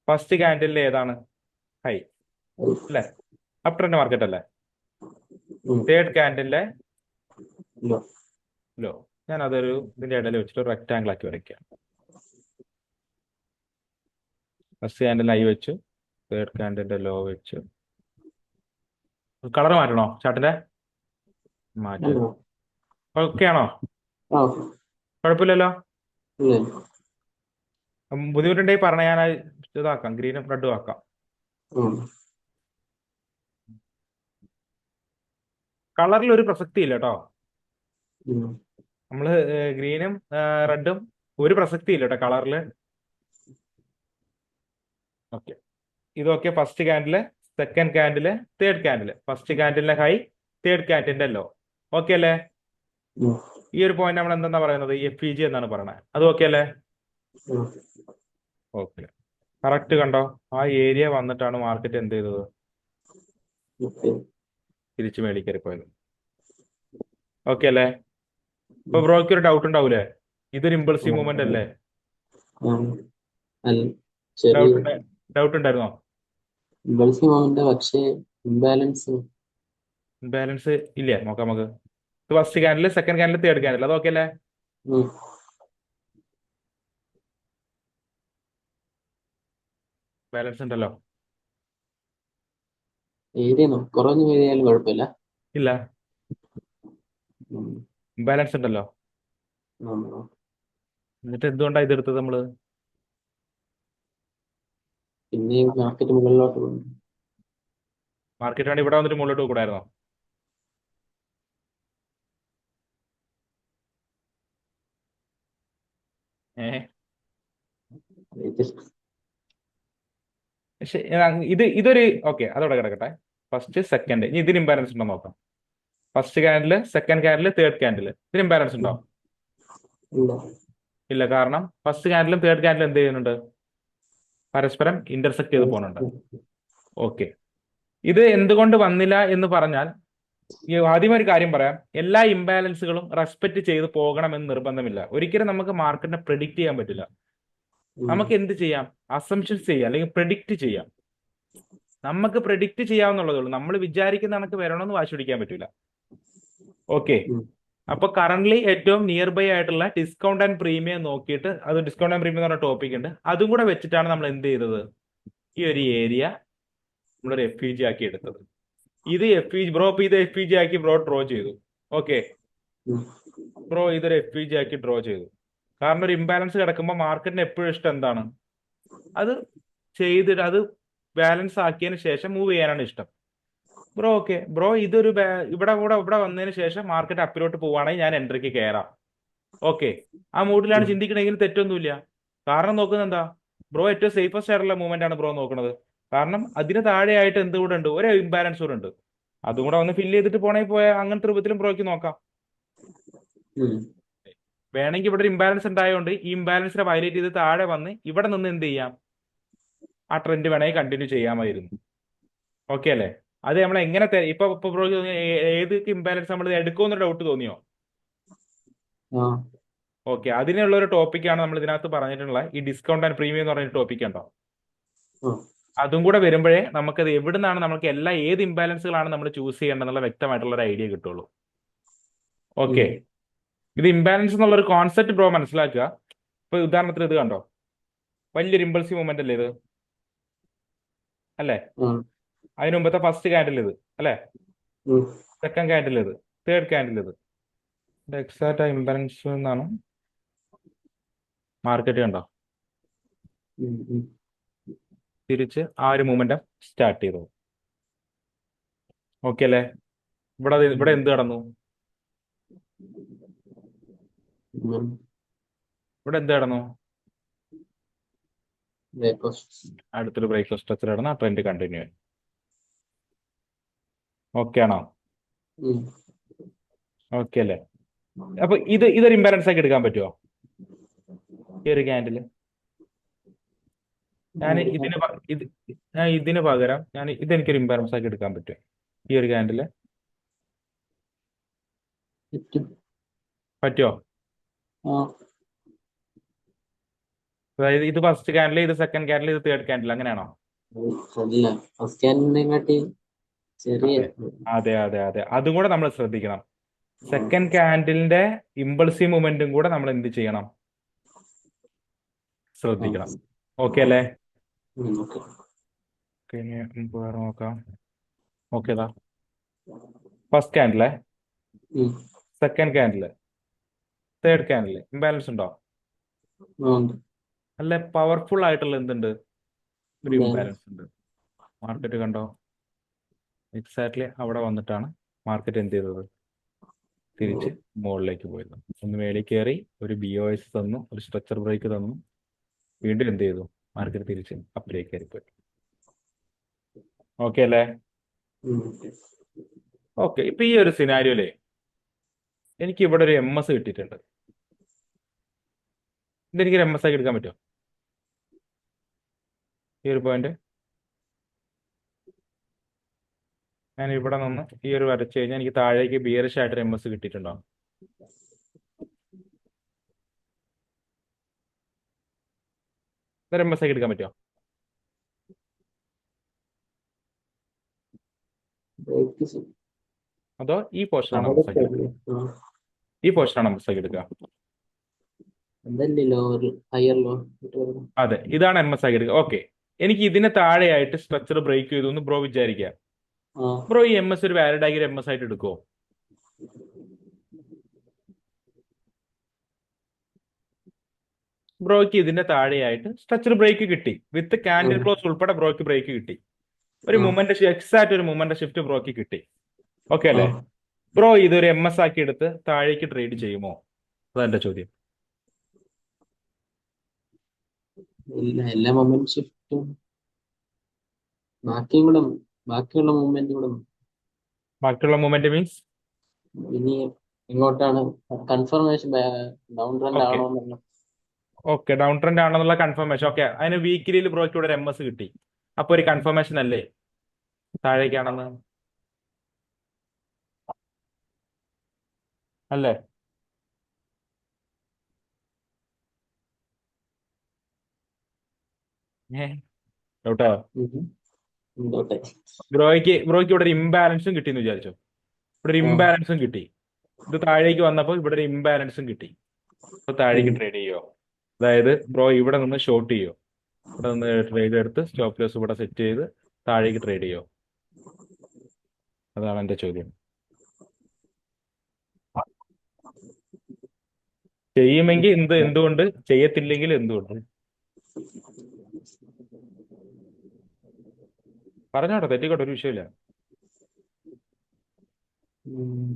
A: ഫസ്റ്റ് ക്യാൻഡിലിൽ ഏതാണ് ഹൈ അല്ലേ? അപ് ട്രെൻഡ് മാർക്കറ്റ് അല്ലേ? തേർഡ് ക്യാൻഡിലെ ലോ. ഞാൻ അതൊരു ഇതിന്റെ ഇടയിൽ വെച്ചിട്ട് റെക്ടാംഗിൾ ആക്കി വരയ്ക്കാം. ഫസ്റ്റ് ക്യാൻഡിൽ ഹൈ വെച്ചു, തേർഡ് ക്യാൻഡിന്റെ ലോ വെച്ചു. കളർ മാറ്റണോ ചാർട്ടിന്റെ? മാറ്റി. ഓക്കെ ആണോ? കുഴപ്പമില്ലല്ലോ? ബുദ്ധിമുട്ടുണ്ടെങ്കിൽ പറഞ്ഞ ഞാൻ ഇതാക്കാം, ഗ്രീനും റെഡും ആക്കാം. കളറിൽ ഒരു പ്രസക്തി ഇല്ല കേട്ടോ. നമ്മള് ഗ്രീനും റെഡും ഒരു പ്രസക്തി ഇല്ല കേട്ടോ കളറില്. ഓക്കെ, ഇതൊക്കെ first candle, second candle, third candle. First ക്യാൻഡിലിന്റെ ഹൈ, തേർഡ് ക്യാൻഡിലിന്റെ ലോ. ഓക്കെ അല്ലേ? ഈ ഒരു പോയിന്റ് നമ്മൾ എന്താ പറയുന്നത്? FVG എന്നാണ് പറയുന്നത്. അത് ഓക്കെ അല്ലേ? ഓക്കെ, കറക്റ്റ് കണ്ടോ? ആ ഏരിയ വന്നിട്ടാണ് മാർക്കറ്റ് എന്ത് ചെയ്തത്? തിരിച്ചു മേടിക്കറി പോയത്. ഓക്കെ അല്ലേ? ഇപ്പൊ ബ്രോയ്ക്ക് ഒരു ഡൗട്ട് ഉണ്ടാവൂലേ, ഇതൊരു ഇമ്പൾസീവ് മൂവ്മെന്റ് അല്ലേ? ഡൗട്ട് ഉണ്ടായിരുന്നോ?
B: പക്ഷേ ഇംബാലൻസ്
A: ഇല്ലേ? നോക്കാം നമുക്ക്. First candle, second candle, third candle. അത് ഓക്കെ അല്ലേ? ബാലൻസ് ഉണ്ടല്ലോ?
B: കുറഞ്ഞ ഏരിയയാലും കുഴപ്പമില്ല.
A: ഇല്ല, ബാലൻസ് ഉണ്ടല്ലോ. എന്നിട്ട് എന്തുകൊണ്ടാണ് ഇതെടുത്തത് നമ്മള്?
B: പിന്നെ മാർക്കറ്റ് മുകളിലോട്ട് പോകും.
A: മാർക്കറ്റ് ആണ് ഇവിടെ വന്നിട്ട് മുകളിലോട്ട് കൂടായിരുന്നോ? ഇതൊരു ഓക്കെ, അതോടെ കിടക്കട്ടെ. ഫസ്റ്റ് സെക്കൻഡ്, ഇനി ഇതിന് ഇംബാലൻസ് ഉണ്ടോ നോക്കാം. First candle, second candle, third candle, ഇതിന് ഇംബാലൻസ് ഉണ്ടോ? ഇല്ല, കാരണം ഫസ്റ്റ് ക്യാൻഡിലും തേർഡ് ക്യാൻഡിലും എന്ത് ചെയ്യുന്നുണ്ട്? പരസ്പരം ഇന്റർസെക്ട് ചെയ്ത് പോകുന്നുണ്ട്. ഓക്കെ, ഇത് എന്തുകൊണ്ട് വന്നില്ല എന്ന് പറഞ്ഞാൽ, ആദ്യം ഒരു കാര്യം പറയാം, എല്ലാ ഇംബാലൻസുകളും റെസ്പെക്ട് ചെയ്ത് പോകണമെന്ന് നിർബന്ധമില്ല. ഒരിക്കലും നമുക്ക് മാർക്കറ്റിനെ പ്രെഡിക്റ്റ് ചെയ്യാൻ പറ്റില്ല. നമുക്ക് എന്ത് ചെയ്യാം? അസംഷൻസ് ചെയ്യാം, അല്ലെങ്കിൽ പ്രെഡിക്റ്റ് ചെയ്യാം. നമുക്ക് പ്രെഡിക്റ്റ് ചെയ്യാവുന്നുള്ളതേ ഉള്ളൂ. നമ്മൾ വിചാരിക്കുന്ന കണക്ക് വരണമെന്ന് വാശി പിടിക്കാൻ പറ്റില്ല. ഓക്കെ, അപ്പൊ കറന്റ് ഏറ്റവും നിയർ ബൈ ആയിട്ടുള്ള ഡിസ്കൗണ്ട് ആൻഡ് പ്രീമിയം നോക്കിയിട്ട്, അത് ഡിസ്കൗണ്ട് ആൻഡ് പ്രീമിയം എന്ന് പറഞ്ഞ ടോപ്പിക് ഉണ്ട്, അതും കൂടെ വെച്ചിട്ടാണ് നമ്മൾ എന്ത് ചെയ്തത്? ഈ ഒരു ഏരിയ നമ്മളൊരു FVG ആക്കി എടുത്തത്. ഇത് FVG ബ്രോ, ഇത് FVG ആക്കി ബ്രോ ഡ്രോ ചെയ്തു. ഓക്കെ ബ്രോ, ഇതൊരു FVG ആക്കി ഡ്രോ ചെയ്തു. കാരണം ഒരു ഇംബാലൻസ് കിടക്കുമ്പോൾ മാർക്കറ്റിന് എപ്പോഴും ഇഷ്ടം എന്താണ്? അത് ചെയ്തിട്ട് അത് ബാലൻസ് ആക്കിയതിന് ശേഷം മൂവ് ചെയ്യാനാണ് ഇഷ്ടം. ബ്രോ ഓക്കെ ബ്രോ, ഇതൊരു ഇവിടെ വന്നതിന് ശേഷം മാർക്കറ്റ് അപ്പിലോട്ട് പോവുകയാണെങ്കിൽ ഞാൻ എൻട്രിക്ക് കയറാം. ഓക്കെ, ആ മൂഡിലാണ് ചിന്തിക്കണമെങ്കിൽ തെറ്റൊന്നുമില്ല. കാരണം നോക്കുന്നത് എന്താ? ബ്രോ ഏറ്റവും സേഫസ്റ്റ് ആയിട്ടുള്ള മൂവ്മെന്റ് ആണ് ബ്രോ നോക്കുന്നത്. കാരണം അതിന് താഴെയായിട്ട് എന്തുകൂടെ ഉണ്ട്? ഒരു ഇംബാലൻസ് കൂടെ ഉണ്ട്. അതും കൂടെ ഒന്ന് ഫില്ല് ചെയ്തിട്ട് പോയാൽ അങ്ങനത്തെ രൂപത്തിലും ബ്രോയ്ക്ക് നോക്കാം. വേണമെങ്കിൽ ഇവിടെ ഒരു ഇംബാലൻസ് ഉണ്ടായതുകൊണ്ട് ഈ ഇംബാലൻസിനെ വയലേറ്റ് ചെയ്ത് താഴെ വന്ന് ഇവിടെ നിന്ന് എന്ത് ചെയ്യാം? ആ ട്രെൻഡ് വേണമെങ്കിൽ കണ്ടിന്യൂ ചെയ്യാമായിരുന്നു. ഓക്കെ അല്ലേ? അത് നമ്മൾ എങ്ങനെ ഇപ്പൊ ബ്രോ ഏത് ഇംബാലൻസ് നമ്മൾ എടുക്കുമെന്നൊരു ഡൗട്ട് തോന്നിയോ? ഓക്കെ, അതിനുള്ള ഒരു ടോപ്പിക്കാണ് നമ്മൾ ഇതിനകത്ത് പറഞ്ഞിട്ടുള്ള ഈ ഡിസ്കൗണ്ട് ആൻഡ് പ്രീമിയം എന്ന് പറഞ്ഞ ടോപ്പിക് ഉണ്ടോ? അതും കൂടെ വരുമ്പോഴേ നമുക്കത് എവിടുന്നാണ് നമുക്ക് ഏത് ഇംബാലൻസുകളാണ് നമ്മൾ ചൂസ് ചെയ്യേണ്ടതെന്നുള്ള വ്യക്തമായിട്ടുള്ള ഒരു ഐഡിയ കിട്ടുള്ളൂ. ഓക്കെ, ഇത് ഇംബാലൻസ് എന്നുള്ള ഒരു കോൺസെപ്റ്റ് ബ്രോ മനസ്സിലാക്കുക. ഇപ്പൊ ഉദാഹരണത്തിന് ഇത് കണ്ടോ, വലിയൊരു ഇമ്പൾസീവ് മൂവ്മെന്റ് അല്ലേ ഇത്? അല്ലേ? അതിന് മുമ്പത്തെ ഫസ്റ്റ് ക്യാൻഡിൽ ഇത് അല്ലേ? സെക്കൻഡ് ക്യാൻഡിൽ ഇത്, തേർഡ് ക്യാൻഡിൽ ഇത്. എക്സാക്റ്റ് ഇംബാലൻസ് എന്നാണ് മാർക്കറ്റ് കണ്ടോ?
B: ഉം, ഉം.
A: തിരിച്ച് ആ ഒരു മൂമെന്റം സ്റ്റാർട്ട് ചെയ്തു. ഓക്കെ അല്ലേ? ഇവിടെ എന്ത് കടന്നു?
B: ഉം.
A: ഇവിടെ എന്ത് കടന്നു?
B: Breakfast.
A: അടുത്തൊരു ബ്രേക്ക് സ്ട്രക്ചർ കടന്ന് ആ ട്രെൻഡ് കണ്ടിന്യൂ ആയി. ഓക്കെ ആണോ?
B: ഉം.
A: ഓക്കെ അല്ലേ? അപ്പൊ ഇതൊരു ഇംബാലൻസ് ആക്കി എടുക്കാൻ പറ്റുമോ ഈ ഒരു ക്യാൻഡിൽ? ഞാൻ ഇതിന് പകരം ഇതെനിക്കൊരു ഇംബാലൻസ് ആക്കി എടുക്കാൻ പറ്റും ഈ ഒരു ക്യാൻഡില്?
B: പറ്റും.
A: പറ്റുമോ?
B: ആ,
A: അതായത് ഇത് ഫസ്റ്റ് ക്യാൻഡിൽ, ഇത് സെക്കൻഡ് ക്യാൻഡിൽ, ഇത് തേർഡ് ക്യാൻഡിൽ, അങ്ങനെയാണോ?
B: അല്ല, ഫസ്റ്റ് ക്യാൻഡിനെക്കാട്ടി ചെറിയ.
A: അതെ അതെ അതെ അതെ, അതും കൂടെ നമ്മൾ ശ്രദ്ധിക്കണം. സെക്കൻഡ് ക്യാൻഡിലിന്റെ ഇമ്പൾസീവ് മൂവ്മെന്റും കൂടെ നമ്മൾ എന്ത് ചെയ്യണം?
B: ആ,
A: ശ്രദ്ധിക്കണം. ഓക്കെ അല്ലേ?
B: ഓക്കെ.
A: ഓക്കെ, ഇനി നമുക്ക് വേറെ നോക്കാം. ഓക്കേതാ ഫസ്റ്റ് ക്യാൻഡിലെ,
B: ഉം.
A: Second candle, third candle imbalance ഉണ്ടോ?
B: ആ, ഉണ്ട്.
A: അല്ലെ പവർഫുൾ ആയിട്ടുള്ള എന്തുണ്ട്? ഒരു
B: ഉണ്ട്.
A: ഇംബാലൻസ് ഉണ്ട്. മാർക്കറ്റ് കണ്ടോ? എക്സാക്ട്ലി അവിടെ വന്നിട്ടാണ് മാർക്കറ്റ് എന്ത് ചെയ്തത്? തിരിച്ച് മുകളിലേക്ക് പോയത്. ഒന്ന് മേളിൽ കയറി ഒരു BOS തന്നു, ഒരു സ്ട്രക്ചർ ബ്രേക്ക് തന്നു, വീണ്ടും എന്ത് ചെയ്തു? മാർക്കറ്റ് തിരിച്ച് അപ്പിലേക്ക് കയറിപ്പോയി. ഓക്കെ അല്ലേ?
B: ഉം.
A: ഓക്കെ, ഇപ്പൊ ഈ ഒരു സിനാരിയോയിലെ എനിക്ക് ഇവിടെ ഒരു MS കിട്ടിയിട്ടുണ്ട്. ഇതെനിക്കൊരു MS ആക്കി എടുക്കാൻ പറ്റുമോ ഈ ഒരു പോയിന്റ്? ഞാൻ ഇവിടെ നിന്ന് ഈ ഒരു വരച്ചു കഴിഞ്ഞാൽ എനിക്ക് താഴേക്ക് ബിയറിഷ് ആയിട്ടൊരു MS കിട്ടിയിട്ടുണ്ടോ? ഇതൊരു MS ആക്കി എടുക്കാൻ പറ്റുമോ?
B: ബ്രേക്ക്
A: അതോ ഈ പോർഷനാണ്
B: അവിടെ
A: MS ആക്കി എടുക്കുക?
B: ആ,
A: ഈ പോർഷനാണ് MS ആക്കി എടുക്കുക?
B: അതല്ലേ ലോവർ ഹയർ ലോ.
A: അതെ, ഇതാണ് MS ആക്കി എടുക്കുക. ഓക്കെ, എനിക്ക് ഇതിന് താഴെയായിട്ട് സ്ട്രക്ചർ ബ്രേക്ക് ചെയ്തു എന്ന് ബ്രോ വിചാരിക്കുക.
B: ആ,
A: ബ്രോ ഈ MS ഒരു വാലിഡ് ആക്കി ഒരു MS ആയിട്ട് എടുക്കുമോ? ബ്രോയ്ക്ക് ഇതിന്റെ താഴെയായിട്ട് സ്ട്രക്ചർ ബ്രേക്ക് കിട്ടി, വിത്ത് ക്യാൻഡിൽ ക്ലോസ് ഉൾപ്പെടെ ബ്രോയ്ക്ക് ബ്രേക്ക് കിട്ടി. ഒരു
B: ആ,
A: മൂവ്മെന്റ് എക്സാക്ട് ഒരു മൂവ്മെന്റ് ഷിഫ്റ്റ് ബ്രോയ്ക്ക് കിട്ടി. ഓക്കെ
B: ആ.
A: അല്ലേ? ബ്രോ ഇതൊരു MS ആക്കി എടുത്ത് താഴേക്ക് ട്രേഡ് ചെയ്യുമോ? അതെന്റെ ചോദ്യം.
B: ഇല്ല, എല്ലാ മൊമെന്റ് ഷിഫ്റ്റും ബാക്കിയുള്ള മൂവ്മെന്റ് കൂടെ
A: ബാക്കിയുള്ള മൂവ്മെന്റ് മീൻസ്?
B: ഇനി എങ്ങോട്ടാണ് കൺഫർമേഷൻ ഡൗൺ ട്രെൻഡ്
A: ഓക്കെ
B: ആണോ എന്നുള്ള.
A: ഓക്കെ, ഡൗൺ ട്രെൻഡ് ആണെന്നുള്ള കൺഫർമേഷൻ. ഓക്കെ, അതിന് വീക്കിലിയിൽ ബ്രോയ്ക്ക് ഇവിടെ ഒരു MS കിട്ടി, അപ്പൊ ഒരു കൺഫർമേഷൻ അല്ലേ താഴേക്കാണെന്ന്? അല്ലേ? ഡൗട്ടോ?
B: ഉണ്ടോട്ടെ.
A: ബ്രോയ്ക്ക് ഇവിടെ ഒരു ഇംബാലൻസും കിട്ടി എന്ന് വിചാരിച്ചോ. ഇവിടെ ഒരു
B: ആ,
A: ഇംബാലൻസും കിട്ടി. ഇത് താഴേക്ക് വന്നപ്പോൾ ഇവിടെ ഒരു ഇംബാലൻസും കിട്ടി. അപ്പൊ താഴേക്ക്
B: ഉം.
A: ട്രേഡ് ചെയ്യോ? അതായത് ബ്രോ ഇവിടെ നിന്ന് ഷോർട്ട് ചെയ്യോ? ഇവിടെ നിന്ന് ട്രേഡ് എടുത്ത് സ്റ്റോപ്പ് ലോസ് ഇവിടെ സെറ്റ് ചെയ്ത് താഴേക്ക് ട്രേഡ് ചെയ്യോ? അതാണ് എന്റെ ചോദ്യം. ചെയ്യുമെങ്കിൽ എന്തുകൊണ്ട്? ചെയ്യത്തില്ലെങ്കിൽ എന്തുകൊണ്ട്? പറഞ്ഞോട്ടെ, തെറ്റിക്കോട്ടെ, ഒരു വിഷയമില്ല.
B: ഉം.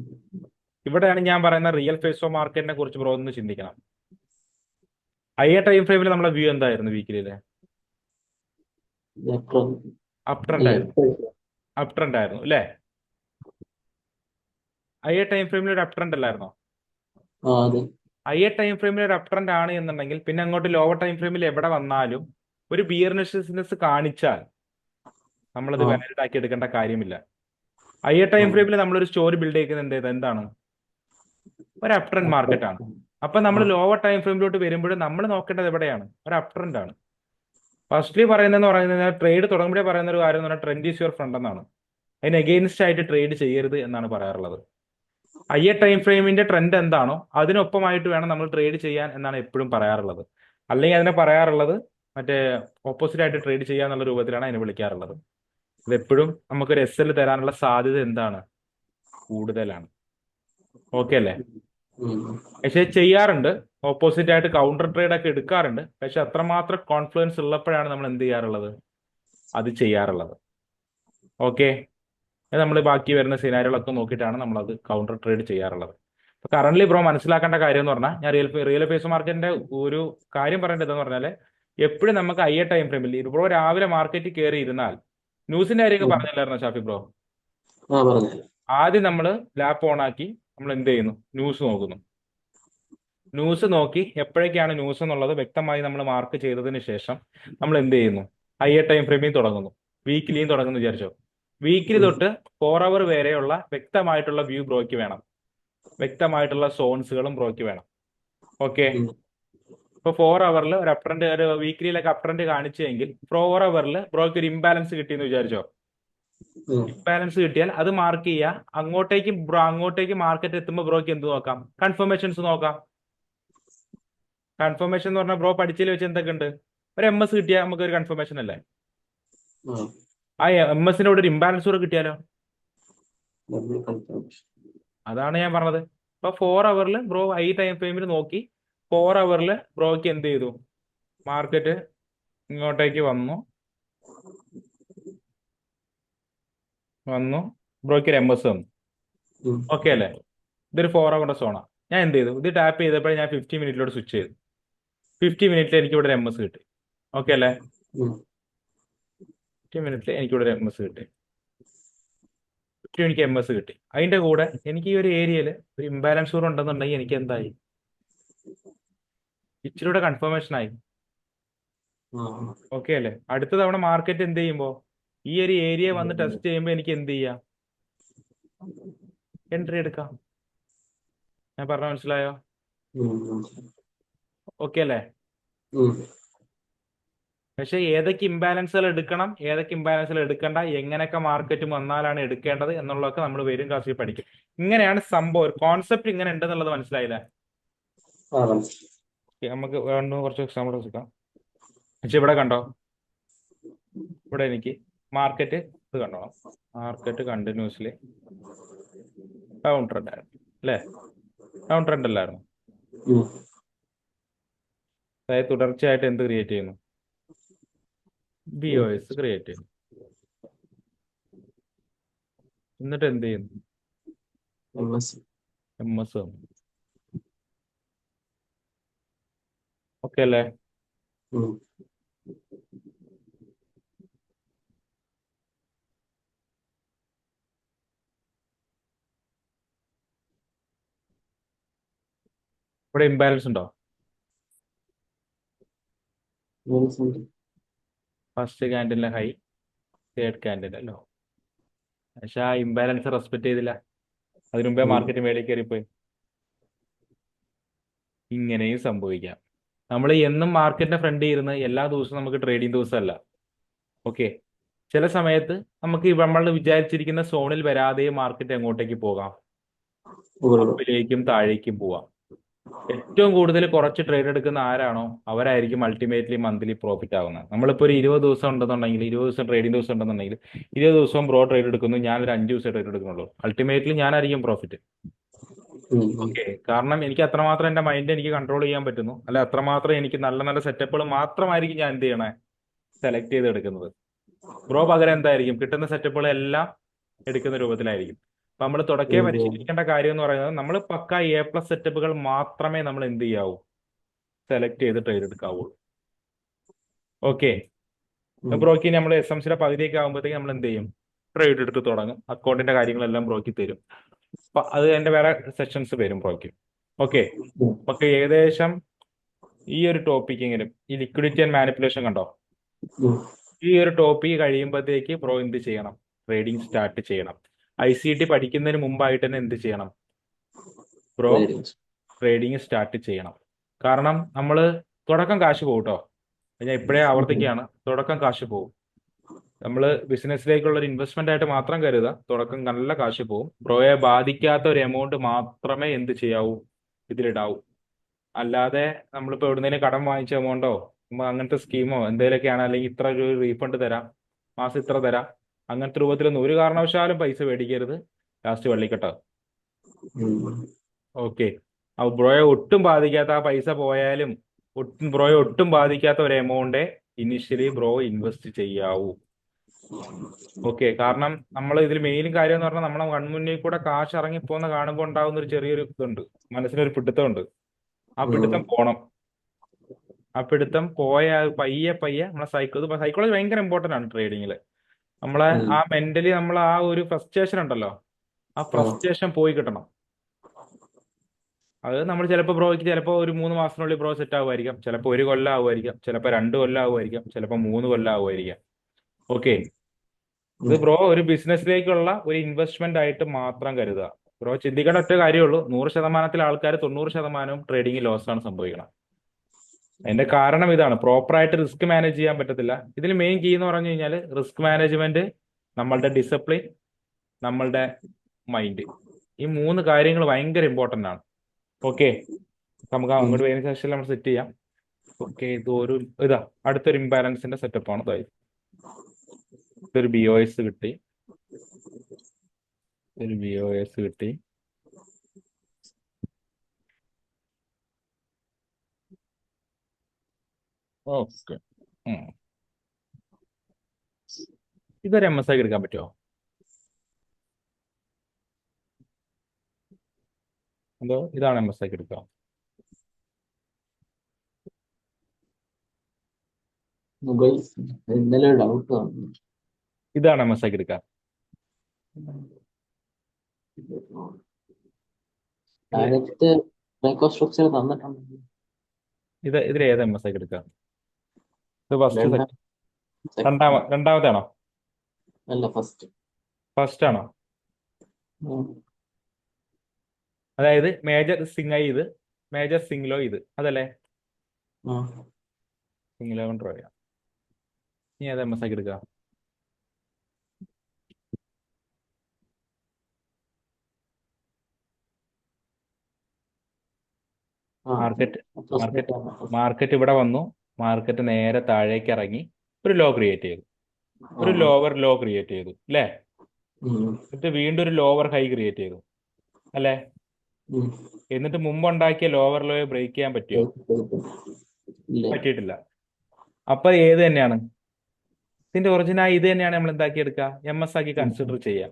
A: ഇവിടെയാണ് ഞാൻ പറയുന്ന റിയൽ ഫേസ് ഓഫ് മാർക്കറ്റിനെ കുറിച്ച് ബ്രോ ഒന്ന് ചിന്തിക്കണം. ഹയർ ടൈം ഫ്രെയിമിൽ നമ്മളെ വ്യൂ എന്തായിരുന്നു വീക്കിലിയിലെ?
B: Electron.
A: അപ് ട്രെൻഡ്
B: അല്ല,
A: ആയിരുന്നു. അപ് ട്രെൻഡ് ആയിരുന്നു അല്ലേ? ഹയർ ടൈം ഫ്രെയിമിൽ ഒരു അപ് ട്രെൻഡ് അല്ലായിരുന്നോ?
B: ആ, അതെ.
A: ഹയർ ടൈം ഫ്രെയിമിൽ ഒരു അപ് ട്രെൻഡ് ആണ് എന്നുണ്ടെങ്കിൽ പിന്നെ അങ്ങോട്ട് ലോവർ ടൈം ഫ്രെയിമിൽ എവിടെ വന്നാലും ഒരു ബിയർനെസ്നെസ് കാണിച്ചാൽ നമ്മളത്
B: ആ,
A: വാലിഡ് ആക്കി എടുക്കേണ്ട കാര്യമില്ല. ഹയർ ടൈം ഫ്രെയിമിൽ നമ്മളൊരു സ്റ്റോറി ബിൽഡ് ചെയ്യുന്നത് എന്താണ്? ഒരു അപ് ട്രെൻഡ് മാർക്കറ്റ് ആണ്. അപ്പൊ നമ്മൾ
B: ആ,
A: ലോവർ ടൈം ഫ്രെയിമിലോട്ട് വരുമ്പോഴും നമ്മൾ നോക്കേണ്ടത് എവിടെയാണ്? ഒരു അപ് ട്രെൻഡ് ആണ്. ഫസ്റ്റ്ലി പറയുന്നത് ട്രേഡ് തുടങ്ങുമ്പോഴേ പറയുന്ന ഒരു കാര്യം എന്ന് പറഞ്ഞാൽ ട്രെൻഡ് ഈസ് യുവർ ഫ്രണ്ട് എന്നാണ്. അതിന് എഗെയിൻസ്റ്റ് ആയിട്ട് ട്രേഡ് ചെയ്യരുത് എന്നാണ് പറയാറുള്ളത്. ഹയർ ടൈം ഫ്രെയിമിന്റെ ട്രെൻഡ് എന്താണോ അതിനൊപ്പമായിട്ട് വേണം നമ്മൾ ട്രേഡ് ചെയ്യാൻ എന്നാണ് എപ്പോഴും പറയാറുള്ളത്. അല്ലെങ്കിൽ അതിനെ പറയാറുള്ളത് മറ്റേ ഓപ്പോസിറ്റ് ആയിട്ട് ട്രേഡ് ചെയ്യുക എന്നുള്ള രൂപത്തിലാണ് അതിനെ വിളിക്കാറുള്ളത്. ഇതെപ്പോഴും നമുക്കൊരു SL തരാനുള്ള സാധ്യത എന്താണ്? കൂടുതലാണ്. ഓക്കെ അല്ലേ?
B: ഉം.
A: പക്ഷെ ചെയ്യാറുണ്ട്, ഓപ്പോസിറ്റ് ആയിട്ട് കൗണ്ടർ ട്രേഡ് ഒക്കെ എടുക്കാറുണ്ട്. പക്ഷെ അത്രമാത്രം കോൺഫിഡൻസ് ഉള്ളപ്പോഴാണ് നമ്മൾ എന്ത് ചെയ്യാറുള്ളത്, അത് ചെയ്യാറുള്ളത്. ഓക്കെ, നമ്മൾ ബാക്കി വരുന്ന സിനാരികളൊക്കെ നോക്കിയിട്ടാണ് നമ്മളത് കൗണ്ടർ ട്രേഡ് ചെയ്യാറുള്ളത്. അപ്പൊ കറന്റ് ബ്രോ മനസ്സിലാക്കേണ്ട കാര്യം എന്ന് പറഞ്ഞാൽ, ഞാൻ റിയൽ ഫേസ് മാർക്കറ്റിന്റെ ഒരു കാര്യം പറയേണ്ടതെന്ന് പറഞ്ഞാൽ, എപ്പോഴും നമുക്ക് ടൈം ഫ്രെയിമിൽ ബ്രോ രാവിലെ മാർക്കറ്റിൽ കയറി ഇരുന്നാൽ, ന്യൂസിന്റെ കാര്യമൊക്കെ
B: ഉം.
A: പറഞ്ഞില്ലായിരുന്നോ ഷാഫി ബ്രോ?
B: ആ പറഞ്ഞു.
A: ആദ്യം നമ്മൾ ലാപ്പ് ഓൺ ആക്കി നമ്മൾ എന്ത് ചെയ്യുന്നു, ന്യൂസ് നോക്കുന്നു. ന്യൂസ് നോക്കി എപ്പോഴൊക്കെയാണ് ന്യൂസ് എന്നുള്ളത് വ്യക്തമായി നമ്മൾ മാർക്ക് ചെയ്തതിന് ശേഷം നമ്മൾ എന്ത് ചെയ്യുന്നു, ടൈം ഫ്രെയിമിൽ തുടങ്ങുന്നു. വീക്കിലിയും തുടങ്ങുന്നു വിചാരിച്ചോ. വീക്കിലി
B: ഉം.
A: തൊട്ട് 4 അവർ വരെയുള്ള വ്യക്തമായിട്ടുള്ള വ്യൂ ബ്രോയ്ക്ക് വേണം, വ്യക്തമായിട്ടുള്ള സോൺസുകളും ബ്രോയ്ക്ക് വേണം. ഓക്കെ,
B: ഉം.
A: ഇപ്പൊ 4 അവറിൽ ഒരു അപ്ട്രൻഡ്, ഒരു വീക്കിലിയിലൊക്കെ അപ്ട്രൻഡ് കാണിച്ചെങ്കിൽ 4 അവറിൽ ബ്രോയ്ക്ക് ഒരു ഇംബാലൻസ് കിട്ടിയെന്ന് വിചാരിച്ചോ.
B: ഉം.
A: ഇംബാലൻസ് കിട്ടിയാൽ അത് മാർക്ക് ചെയ്യുക. അങ്ങോട്ടേക്ക് മാർക്കറ്റ് എത്തുമ്പോൾ ബ്രോയ്ക്ക് എന്ത് നോക്കാം, കൺഫർമേഷൻസ് നോക്കാം. കൺഫർമേഷൻ എന്ന് പറഞ്ഞാൽ ബ്രോ പഠിച്ചതിൽ വെച്ച് എന്തൊക്കെ ഉണ്ട്, ഒരു MS കിട്ടിയാൽ നമുക്ക് ഒരു കൺഫർമേഷൻ അല്ലേ.
B: ആ.
A: ആ MS-ന്റെ ഒരു ഇംബാലൻസ് കൂടെ കിട്ടിയാലോ.
B: Double confirmation.
A: അതാണ് ഞാൻ പറഞ്ഞത്. ഇപ്പൊ 4 അവറിൽ ബ്രോ ടൈം ഫ്രെയിമിൽ നോക്കി 4 അവറിൽ ബ്രോയ്ക്ക് എന്ത് ചെയ്തു, മാർക്കറ്റ് ഇങ്ങോട്ടേക്ക് വന്നു ബ്രോയ്ക്ക് ഒരു MS തന്നു.
B: ഉം.
A: ഓക്കെ അല്ലേ, ഇതൊരു 4 അവറിന്റെ സോണാ. ഞാൻ എന്ത് ചെയ്തു, ഇത് ടാപ്പ് ചെയ്തപ്പോൾ ഞാൻ 50 മിനിറ്റിലോട്ട് സ്വിച്ച് ചെയ്തു. 50 മിനിറ്റിൽ എനിക്ക് ഇവിടെ ഒരു MS കിട്ടി. ഓക്കെ അല്ലേ,
B: ഉം.
A: 50 മിനിറ്റിൽ എനിക്ക് ഇവിടെ ഒരു MS കിട്ടി. എനിക്ക് MS കിട്ടി. അതിന്റെ കൂടെ എനിക്ക് ഈ ഒരു ഏരിയയിൽ ഒരു ഇംബാലൻസ് കൂടെ ഉണ്ടെന്നുണ്ടെങ്കിൽ എനിക്ക് എന്തായി, ഇച്ചിരൂടെ കൺഫർമേഷൻ ആയി.
B: ആ.
A: ഓക്കെ അല്ലേ. അടുത്ത തവണ മാർക്കറ്റ് എന്ത് ചെയ്യുമ്പോൾ ഈ ഒരു ഏരിയ വന്ന് ടെസ്റ്റ് ചെയ്യുമ്പോൾ എനിക്ക് എന്ത് ചെയ്യാം, എൻട്രി എടുക്കാം. ഞാൻ പറഞ്ഞ മനസ്സിലായോ?
B: ഉം.
A: ഓക്കെ അല്ലേ.
B: ഉം.
A: പക്ഷെ ഏതൊക്കെ ഇംബാലൻസുകൾ എടുക്കണം, ഏതൊക്കെ ഇംബാലൻസുകൾ എടുക്കണ്ട, എങ്ങനെയൊക്കെ മാർക്കറ്റ് വന്നാലാണ് എടുക്കേണ്ടത് എന്നുള്ളതൊക്കെ നമ്മൾ വരും ക്ലാസ്സിൽ പഠിക്കും. ഇങ്ങനെയാണ് സംഭവം, ഒരു കോൺസെപ്റ്റ് ഇങ്ങനെ ഉണ്ടെന്നുള്ളത് മനസ്സിലായില്ലേ.
B: ആ.
A: Okay, നമുക്ക് വേണ്ട കുറച്ച് എക്സാമ്പിൾ എടുക്കാം. പക്ഷെ ഇവിടെ കണ്ടോ, ഇവിടെ എനിക്ക് മാർക്കറ്റ് ഇത് കണ്ടോ, മാർക്കറ്റ് കണ്ടിന്യൂസ്ലി ഡൗൺ ട്രെൻഡ് ആയിരുന്നു അല്ലേ, ഡൗൺ ട്രെൻഡ് അല്ലായിരുന്നു.
B: ഉം.
A: അതായത് തുടർച്ചയായിട്ട് എന്ത് ക്രിയേറ്റ് ചെയ്യുന്നു, BOS ക്രിയേറ്റ് ചെയ്യുന്നു. എന്നിട്ട് എന്ത് ചെയ്യുന്നു,
B: MS.
A: MS തന്നു. ഓക്കെ അല്ലേ.
B: ഉം.
A: ഇവിടെ ഇംബാലൻസ് ഉണ്ടോ, ഫസ്റ്റ് ക്യാൻഡിലെ ഹൈ, തേർഡ് ക്യാൻഡിലെ ലോ. പക്ഷെ ആ ഇംബാലൻസ് റെസ്പെക്ട് ചെയ്തില്ല, അതിനു മുമ്പേ മാർക്കറ്റ് മേളിൽ കയറിപ്പോയി. ഇങ്ങനെയും സംഭവിക്കാം. നമ്മൾ എന്നും മാർക്കറ്റിന്റെ ഫ്രണ്ടിൽ ഇരുന്ന് എല്ലാ ദിവസവും നമുക്ക് ട്രേഡിംഗ് ദിവസമല്ല. ഓക്കെ, ചില സമയത്ത് നമുക്ക് നമ്മൾ വിചാരിച്ചിരിക്കുന്ന സോണിൽ വരാതെ മാർക്കറ്റ് എങ്ങോട്ടേക്ക് പോകാം, അപ്പിലേക്കും താഴേക്കും പോവാം. ഏറ്റവും കൂടുതൽ കുറച്ച് ട്രേഡ് എടുക്കുന്ന ആരാണോ അവരായിരിക്കും അൾട്ടിമേറ്റ്ലി മന്ത്ലി പ്രോഫിറ്റ് ആവുന്നത്. നമ്മളിപ്പോൾ ഒരു 20 ദിവസം ഉണ്ടെന്നുണ്ടെങ്കിൽ, 20 ദിവസം ട്രേഡിംഗ് ദിവസം ഉണ്ടെന്നുണ്ടെങ്കിൽ 20 ദിവസവും ബ്രോ ട്രേഡ് എടുക്കുന്നു, ഞാനൊരു 5 ദിവസം ട്രേഡ് എടുക്കുന്നുള്ളൂ. അൾട്ടിമേറ്റ്ലി ഞാനായിരിക്കും പ്രോഫിറ്റ്. ഓക്കെ, കാരണം എനിക്ക് അത്രമാത്രം എന്റെ മൈൻഡ് എനിക്ക് കൺട്രോൾ ചെയ്യാൻ പറ്റുന്നു, അല്ലെ അത്രമാത്രം എനിക്ക് നല്ല നല്ല സെറ്റപ്പുകൾ മാത്രമായിരിക്കും ഞാൻ എന്ത് ചെയ്യണേ, സെലക്ട് ചെയ്ത് എടുക്കുന്നത്. ബ്രോ പകരം എന്തായിരിക്കും, കിട്ടുന്ന സെറ്റപ്പുകൾ എല്ലാം എടുക്കുന്ന രൂപത്തിലായിരിക്കും. അപ്പൊ നമ്മൾ തുടക്കേ പരിശീലിക്കേണ്ട കാര്യം എന്ന് പറയുന്നത്, നമ്മൾ പക്ക A+ സെറ്റപ്പുകൾ മാത്രമേ നമ്മൾ എന്ത് ചെയ്യാവൂ, സെലക്ട് ചെയ്ത് ട്രേഡ് എടുക്കാവുള്ളൂ. ഓക്കെ, ബ്രോക്ക് നമ്മൾ SMCയുടെ പകുതിയൊക്കെ ആകുമ്പോഴത്തേക്ക് നമ്മൾ എന്ത് ചെയ്യും, ട്രേഡ് എടുത്ത് തുടങ്ങും. അക്കൗണ്ടിന്റെ കാര്യങ്ങളെല്ലാം ബ്രോക്ക് തരും. അപ്പൊ അത് അതിന്റെ വേറെ സെഷൻസ് വരും ബ്രോക്ക്. ഓക്കെ, നമുക്ക് ഏകദേശം ഈ ഒരു ടോപ്പിക്കെങ്കിലും, ഈ ലിക്വിഡിറ്റി ആൻഡ് മാനിപ്പുലേഷൻ കണ്ടോ, ഈ ഒരു ടോപ്പിക് കഴിയുമ്പോഴത്തേക്ക് ബ്രോ എന്ത് ചെയ്യണം, ട്രേഡിംഗ് സ്റ്റാർട്ട് ചെയ്യണം. ICT പഠിക്കുന്നതിന് മുമ്പായിട്ട് തന്നെ എന്ത് ചെയ്യണം ബ്രോ, ട്രേഡിംഗ് സ്റ്റാർട്ട് ചെയ്യണം. കാരണം നമ്മൾ തുടക്കം കാശ് പോകും കേട്ടോ. ഞാൻ ഇപ്പോഴേ ആവർത്തിക്കുകയാണ്, തുടക്കം കാശ് പോകും. നമ്മൾ ബിസിനസ്സിലേക്കുള്ള ഒരു ഇൻവെസ്റ്റ്മെന്റ് ആയിട്ട് മാത്രം കരുതുക, തുടക്കം നല്ല കാശ് പോകും. ബ്രോയെ ബാധിക്കാത്ത ഒരു എമൗണ്ട് മാത്രമേ എന്ത് ചെയ്യാവൂ, ഇതിലിടാവൂ. അല്ലാതെ നമ്മളിപ്പോ എവിടുന്നേലും കടം വാങ്ങിച്ച എമൗണ്ടോ അങ്ങനത്തെ സ്കീമോ എന്തെങ്കിലുമൊക്കെയാണ്, അല്ലെങ്കിൽ ഇത്ര ഒരു റീഫണ്ട് തരാം, മാസം ഇത്ര തരാം, അങ്ങനത്തെ രൂപത്തിലൊന്നും ഒരു കാരണവശാലും പൈസ മേടിക്കരുത്, ലാസ്റ്റ് വള്ളിക്കെട്ടോ. ഓക്കെ, ബ്രോയെ ഒട്ടും ബാധിക്കാത്ത ആ പൈസ പോയാലും ബ്രോയെ ഒട്ടും ബാധിക്കാത്ത ഒരു എമൗണ്ടേ ഇനിഷ്യലി ബ്രോ ഇൻവെസ്റ്റ് ചെയ്യാവൂ. ഓക്കെ, കാരണം നമ്മൾ ഇതിൽ മെയിൻ കാര്യം എന്ന് പറഞ്ഞാൽ നമ്മളെ കൺമുന്നിൽ കൂടെ കാശ് ഇറങ്ങിപ്പോന്ന് കാണുമ്പോൾ ഉണ്ടാകുന്ന ഒരു ചെറിയൊരു ഇതുണ്ട്, മനസ്സിനൊരു പിടുത്തമുണ്ട്. ആ പിടുത്തം പോണം. ആ പിടുത്തം പയ്യെ പയ്യെ നമ്മളെ സൈക്കോളജി ഭയങ്കര ഇമ്പോർട്ടന്റ് ആണ് ട്രേഡിങ്ങിൽ. നമ്മളെ ആ മെന്റലി നമ്മൾ ആ ഒരു ഫ്രസ്ട്രേഷൻ ഉണ്ടല്ലോ, ആ ഫ്രസ്ട്രേഷൻ പോയി കിട്ടണം. അത് നമ്മൾ ചിലപ്പോൾ ഒരു 3 മാസത്തിനുള്ളിൽ ബ്രോ സെറ്റ് ആവുമായിരിക്കാം, ചിലപ്പോൾ 1 കൊല്ലം ആവുമായിരിക്കാം, ചിലപ്പോൾ 2 കൊല്ലം ആവുമായിരിക്കാം, ചിലപ്പോൾ 3 കൊല്ലം ആവുമായിരിക്കാം. ഓക്കെ, ഇത് ബ്രോ ഒരു ബിസിനസ്സിലേക്കുള്ള ഒരു ഇൻവെസ്റ്റ്മെന്റ് ആയിട്ട് മാത്രം കരുതുക. ബ്രോ ചിന്തിക്കേണ്ട ഒറ്റ കാര്യമുള്ളൂ, 100% ആൾക്കാർ 90% ട്രേഡിംഗ് ലോസാണ് സംഭവിക്കണം. അതിന്റെ കാരണം ഇതാണ്, പ്രോപ്പറായിട്ട് റിസ്ക് മാനേജ് ചെയ്യാൻ പറ്റത്തില്ല. ഇതിൽ മെയിൻ കീ എന്ന് പറഞ്ഞു കഴിഞ്ഞാൽ റിസ്ക് മാനേജ്മെന്റ്, നമ്മളുടെ ഡിസിപ്ലിൻ, നമ്മളുടെ മൈൻഡ്. ഈ 3 കാര്യങ്ങൾ ഭയങ്കര ഇമ്പോർട്ടന്റ് ആണ്. ഓക്കെ, നമുക്ക് അങ്ങോട്ട് വരുന്ന സെഷനിൽ നമ്മൾ സെറ്റ് ചെയ്യാം. ഓക്കെ, ഇതാ അടുത്തൊരു ഇംബാലൻസിന്റെ സെറ്റപ്പ് ആണ്. ഇതൊരു BOS കിട്ടി, ഓക്കെ. ഇതൊരു MSI എടുക്കാൻ പറ്റുമോ? അതോ ഇതാണ് MSI എടുക്കുക?
B: ഇന്നലെ ഡൗട്ട് വന്നു.
A: ഇതാണ് MSI എടുക്കുക?
B: ഡയറക്റ്റ് മൈക്രോ സ്ട്രക്ചർ തന്നിട്ടുണ്ട്.
A: ഇതിൽ ഏത് MSI എടുക്കുക? ഇത് ഫസ്റ്റ്
B: രണ്ടാം-
A: രണ്ടാമത്തെ ആണോ?
B: അല്ല,
A: ഫസ്റ്റ് ആണോ? അതായത് മേജർ സിംഗൈ ഇത്, മേജർ സിംഗ്ലോ ഇത്, അതല്ലേ? സിംഗ്ലോ ഡ്രോ ചെയ്യാം. ഇനി ഏത് MSI എടുക്കുക? മാർക്കറ്റ് ഇവിടെ വന്നു, മാർക്കറ്റ് നേരെ താഴേക്ക് ഇറങ്ങി ഒരു ലോ ക്രിയേറ്റ് ചെയ്തു, ഒരു ലോവർ ലോ ക്രിയേറ്റ് ചെയ്തു അല്ലേ? എന്നിട്ട് വീണ്ടും ഒരു ലോവർ ഹൈ ക്രിയേറ്റ് ചെയ്തു അല്ലേ? എന്നിട്ട് മുമ്പുണ്ടാക്കിയ ലോവർ ലോയെ ബ്രേക്ക് ചെയ്യാൻ പറ്റിയോ? പറ്റിയിട്ടില്ല. അപ്പൊ ഏത് തന്നെയാണ് ഇതിന്റെ ഒറിജിനൽ? ഇത് തന്നെയാണ് നമ്മൾ എന്താക്കി എടുക്കുക, MS ആക്കി കൺസിഡർ ചെയ്യാം.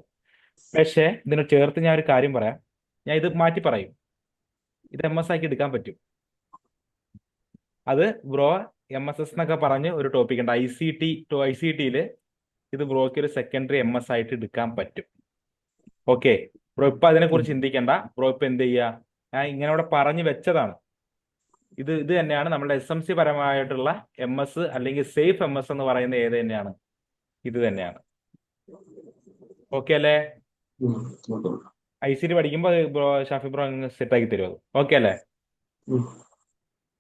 A: പക്ഷേ ഇതിന് ചേർത്ത് ഞാൻ ഒരു കാര്യം പറയാം, ഞാൻ ഇത് മാറ്റി പറയും. ഇത് MS ആക്കി എടുക്കാൻ പറ്റും. അത് ബ്രോ MSS എന്നൊക്കെ പറഞ്ഞ് ഒരു ടോപ്പിക് ഉണ്ട്, ICTയിൽ ഇത് ബ്രോയ്ക്ക് ഒരു സെക്കൻഡറി MS ആയിട്ട് എടുക്കാൻ പറ്റും. ഓക്കെ, ബ്രോ ഇപ്പൊ അതിനെ കുറിച്ച് ചിന്തിക്കേണ്ട. ബ്രോ ഇപ്പൊ എന്ത് ചെയ്യുക, ഞാൻ ഇങ്ങനെ ഇവിടെ പറഞ്ഞു വെച്ചതാണ്. ഇത് തന്നെയാണ് നമ്മുടെ SMC പരമായിട്ടുള്ള MS, അല്ലെങ്കിൽ സേഫ് MS എന്ന് പറയുന്ന ഏത് തന്നെയാണ്? ഇത് തന്നെയാണ്. ഓക്കെ അല്ലേ? ICT പഠിക്കുമ്പോൾ ബ്രോ ഷാഫി ബ്രോ സെറ്റ് ആക്കി തരുമോ? ഓക്കെ അല്ലേ?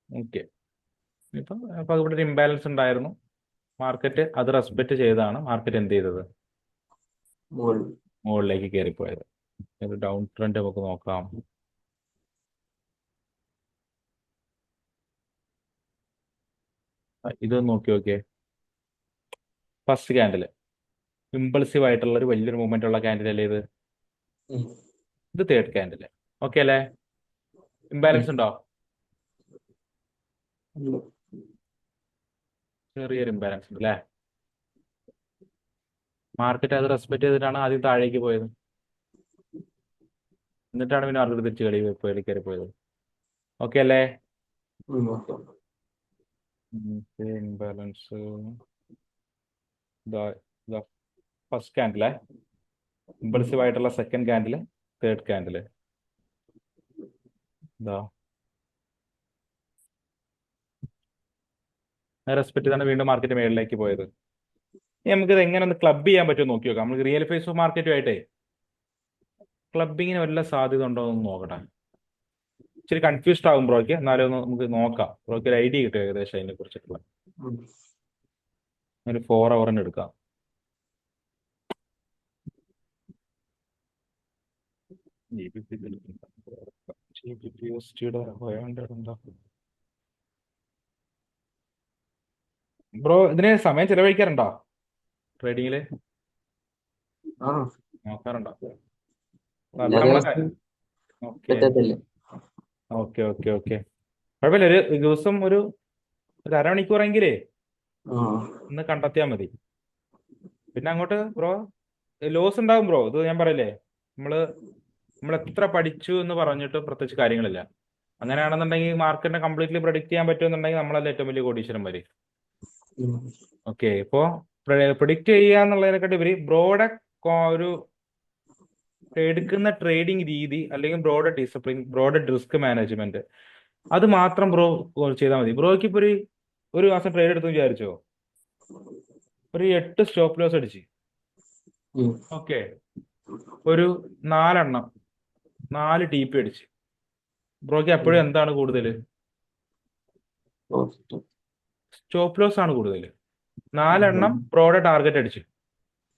A: ഓക്കെ. ഇപ്പൊ ഇവിടെ ഒരു ഇംബാലൻസ് ഉണ്ടായിരുന്നു, മാർക്കറ്റ് അത് റെസ്പെക്ട് ചെയ്താണ് മാർക്കറ്റ് എന്ത് ചെയ്തത്, മുകളിലേക്ക് കയറിപ്പോയത്. ഒരു ഡൗൺ ട്രെൻഡ് നമുക്ക് നോക്കാം. ഇത് നോക്കിയേ, ഫസ്റ്റ് ക്യാൻഡില് ഇമ്പൾസീവ് ആയിട്ടുള്ള ഒരു വലിയൊരു മൂവ്മെന്റ് ഉള്ള ക്യാൻഡിൽ അല്ലേ ഇത്? ഇത് തേർഡ് ക്യാൻഡില്. ഓക്കെ അല്ലേ? ഇംബാലൻസ് ഉണ്ടോ? ചെറിയൊരു ഇംബാലൻസ് ഉണ്ട് അല്ലേ? മാർക്കറ്റ് അത് റെസ്പെക്ട് ചെയ്തിട്ടാണ് ആദ്യം താഴേക്ക് പോയത്, എന്നിട്ടാണ് പിന്നെ മാർക്കറ്റ് തിരിച്ച് കയറി പോയത്. ഓക്കെ അല്ലേ? ഇംബാലൻസ് ഫസ്റ്റ് ക്യാൻഡില്, ഇമ്പൾസീവ് ആയിട്ടുള്ള second candle, third candle. Respect ചെയ്താണ് വീണ്ടും മാർക്കറ്റ് മേളിലേക്ക് പോയത്. നമുക്കിത് എങ്ങനെ ഒന്ന് ക്ലബ് ചെയ്യാൻ പറ്റുമോ നോക്കി നോക്കാം. നമുക്ക് റിയൽ ഫേസ് ഓഫ് മാർക്കറ്റുമായിട്ടേ ക്ലബിങ്ങിന് വല്ല സാധ്യത ഉണ്ടോ എന്ന് നോക്കട്ടെ. ഇച്ചിരി കൺഫ്യൂസ്ഡ് ആകും ബ്രോയ്ക്ക്, എന്നാലും ഒന്ന് നമുക്ക് നോക്കാം. ബ്രോയ്ക്ക് ഒരു ഐഡിയ കിട്ടും ഏകദേശം അതിനെ കുറിച്ചിട്ടുള്ള. ഒരു 4 hour എടുക്കാം. ബ്രോ ഇതിന് സമയം ചെലവഴിക്കാറുണ്ടോ ട്രേഡിങ്ങില്? നോക്കാറുണ്ടോ? Okay, okay okay okay. കുഴപ്പമില്ല, ഒരു ദിവസം ഒരു അരമണിക്കൂറെങ്കിലേ
B: ആ
A: ഒന്ന് കണ്ടെത്തിയാൽ മതി. പിന്നെ അങ്ങോട്ട് ബ്രോ ലോസ് ഉണ്ടാവും ബ്രോ. ഇത് ഞാൻ പറയില്ലേ, നമ്മള് നമ്മൾ എത്ര പഠിച്ചു എന്ന് പറഞ്ഞിട്ട് പ്രത്യേകിച്ച് കാര്യങ്ങളില്ല. അങ്ങനെയാണെന്നുണ്ടെങ്കിൽ മാർക്കറ്റിനെ കംപ്ലീറ്റ്ലി പ്രഡിക്റ്റ് ചെയ്യാൻ പറ്റുമെന്നുണ്ടെങ്കിൽ നമ്മളല്ല ഏറ്റവും വലിയ കോടീശ്വരന്മാര്.
B: ഉം.
A: ഓക്കെ, ഇപ്പോ പ്രിഡിക്റ്റ് ചെയ്യുക എന്നുള്ളതിനെക്കാട്ടി ഉപരി ബ്രോയുടെ ഒരു എടുക്കുന്ന ട്രേഡിംഗ് രീതി, അല്ലെങ്കിൽ ബ്രോയുടെ ഡിസിപ്ലിൻ, ബ്രോയുടെ റിസ്ക് മാനേജ്മെന്റ്, അത് മാത്രം ബ്രോ ചെയ്താൽ മതി. ബ്രോയ്ക്ക് ഇപ്പൊ ഒരു മാസം ട്രേഡ് എടുത്തു വിചാരിച്ചോ, ഒരു 8 സ്റ്റോപ്പ് ലോസ് അടിച്ച്,
B: ഉം.
A: ഓക്കെ, ഒരു 4 ടി പി അടിച്ച്, ബ്രോയ്ക്ക് എപ്പോഴും എന്താണ് കൂടുതൽ?
B: Profit.
A: സ്റ്റോപ്പ് ലോസ് ആണ് കൂടുതൽ. 4 ബ്രോയുടെ ടാർഗറ്റ് അടിച്ചു,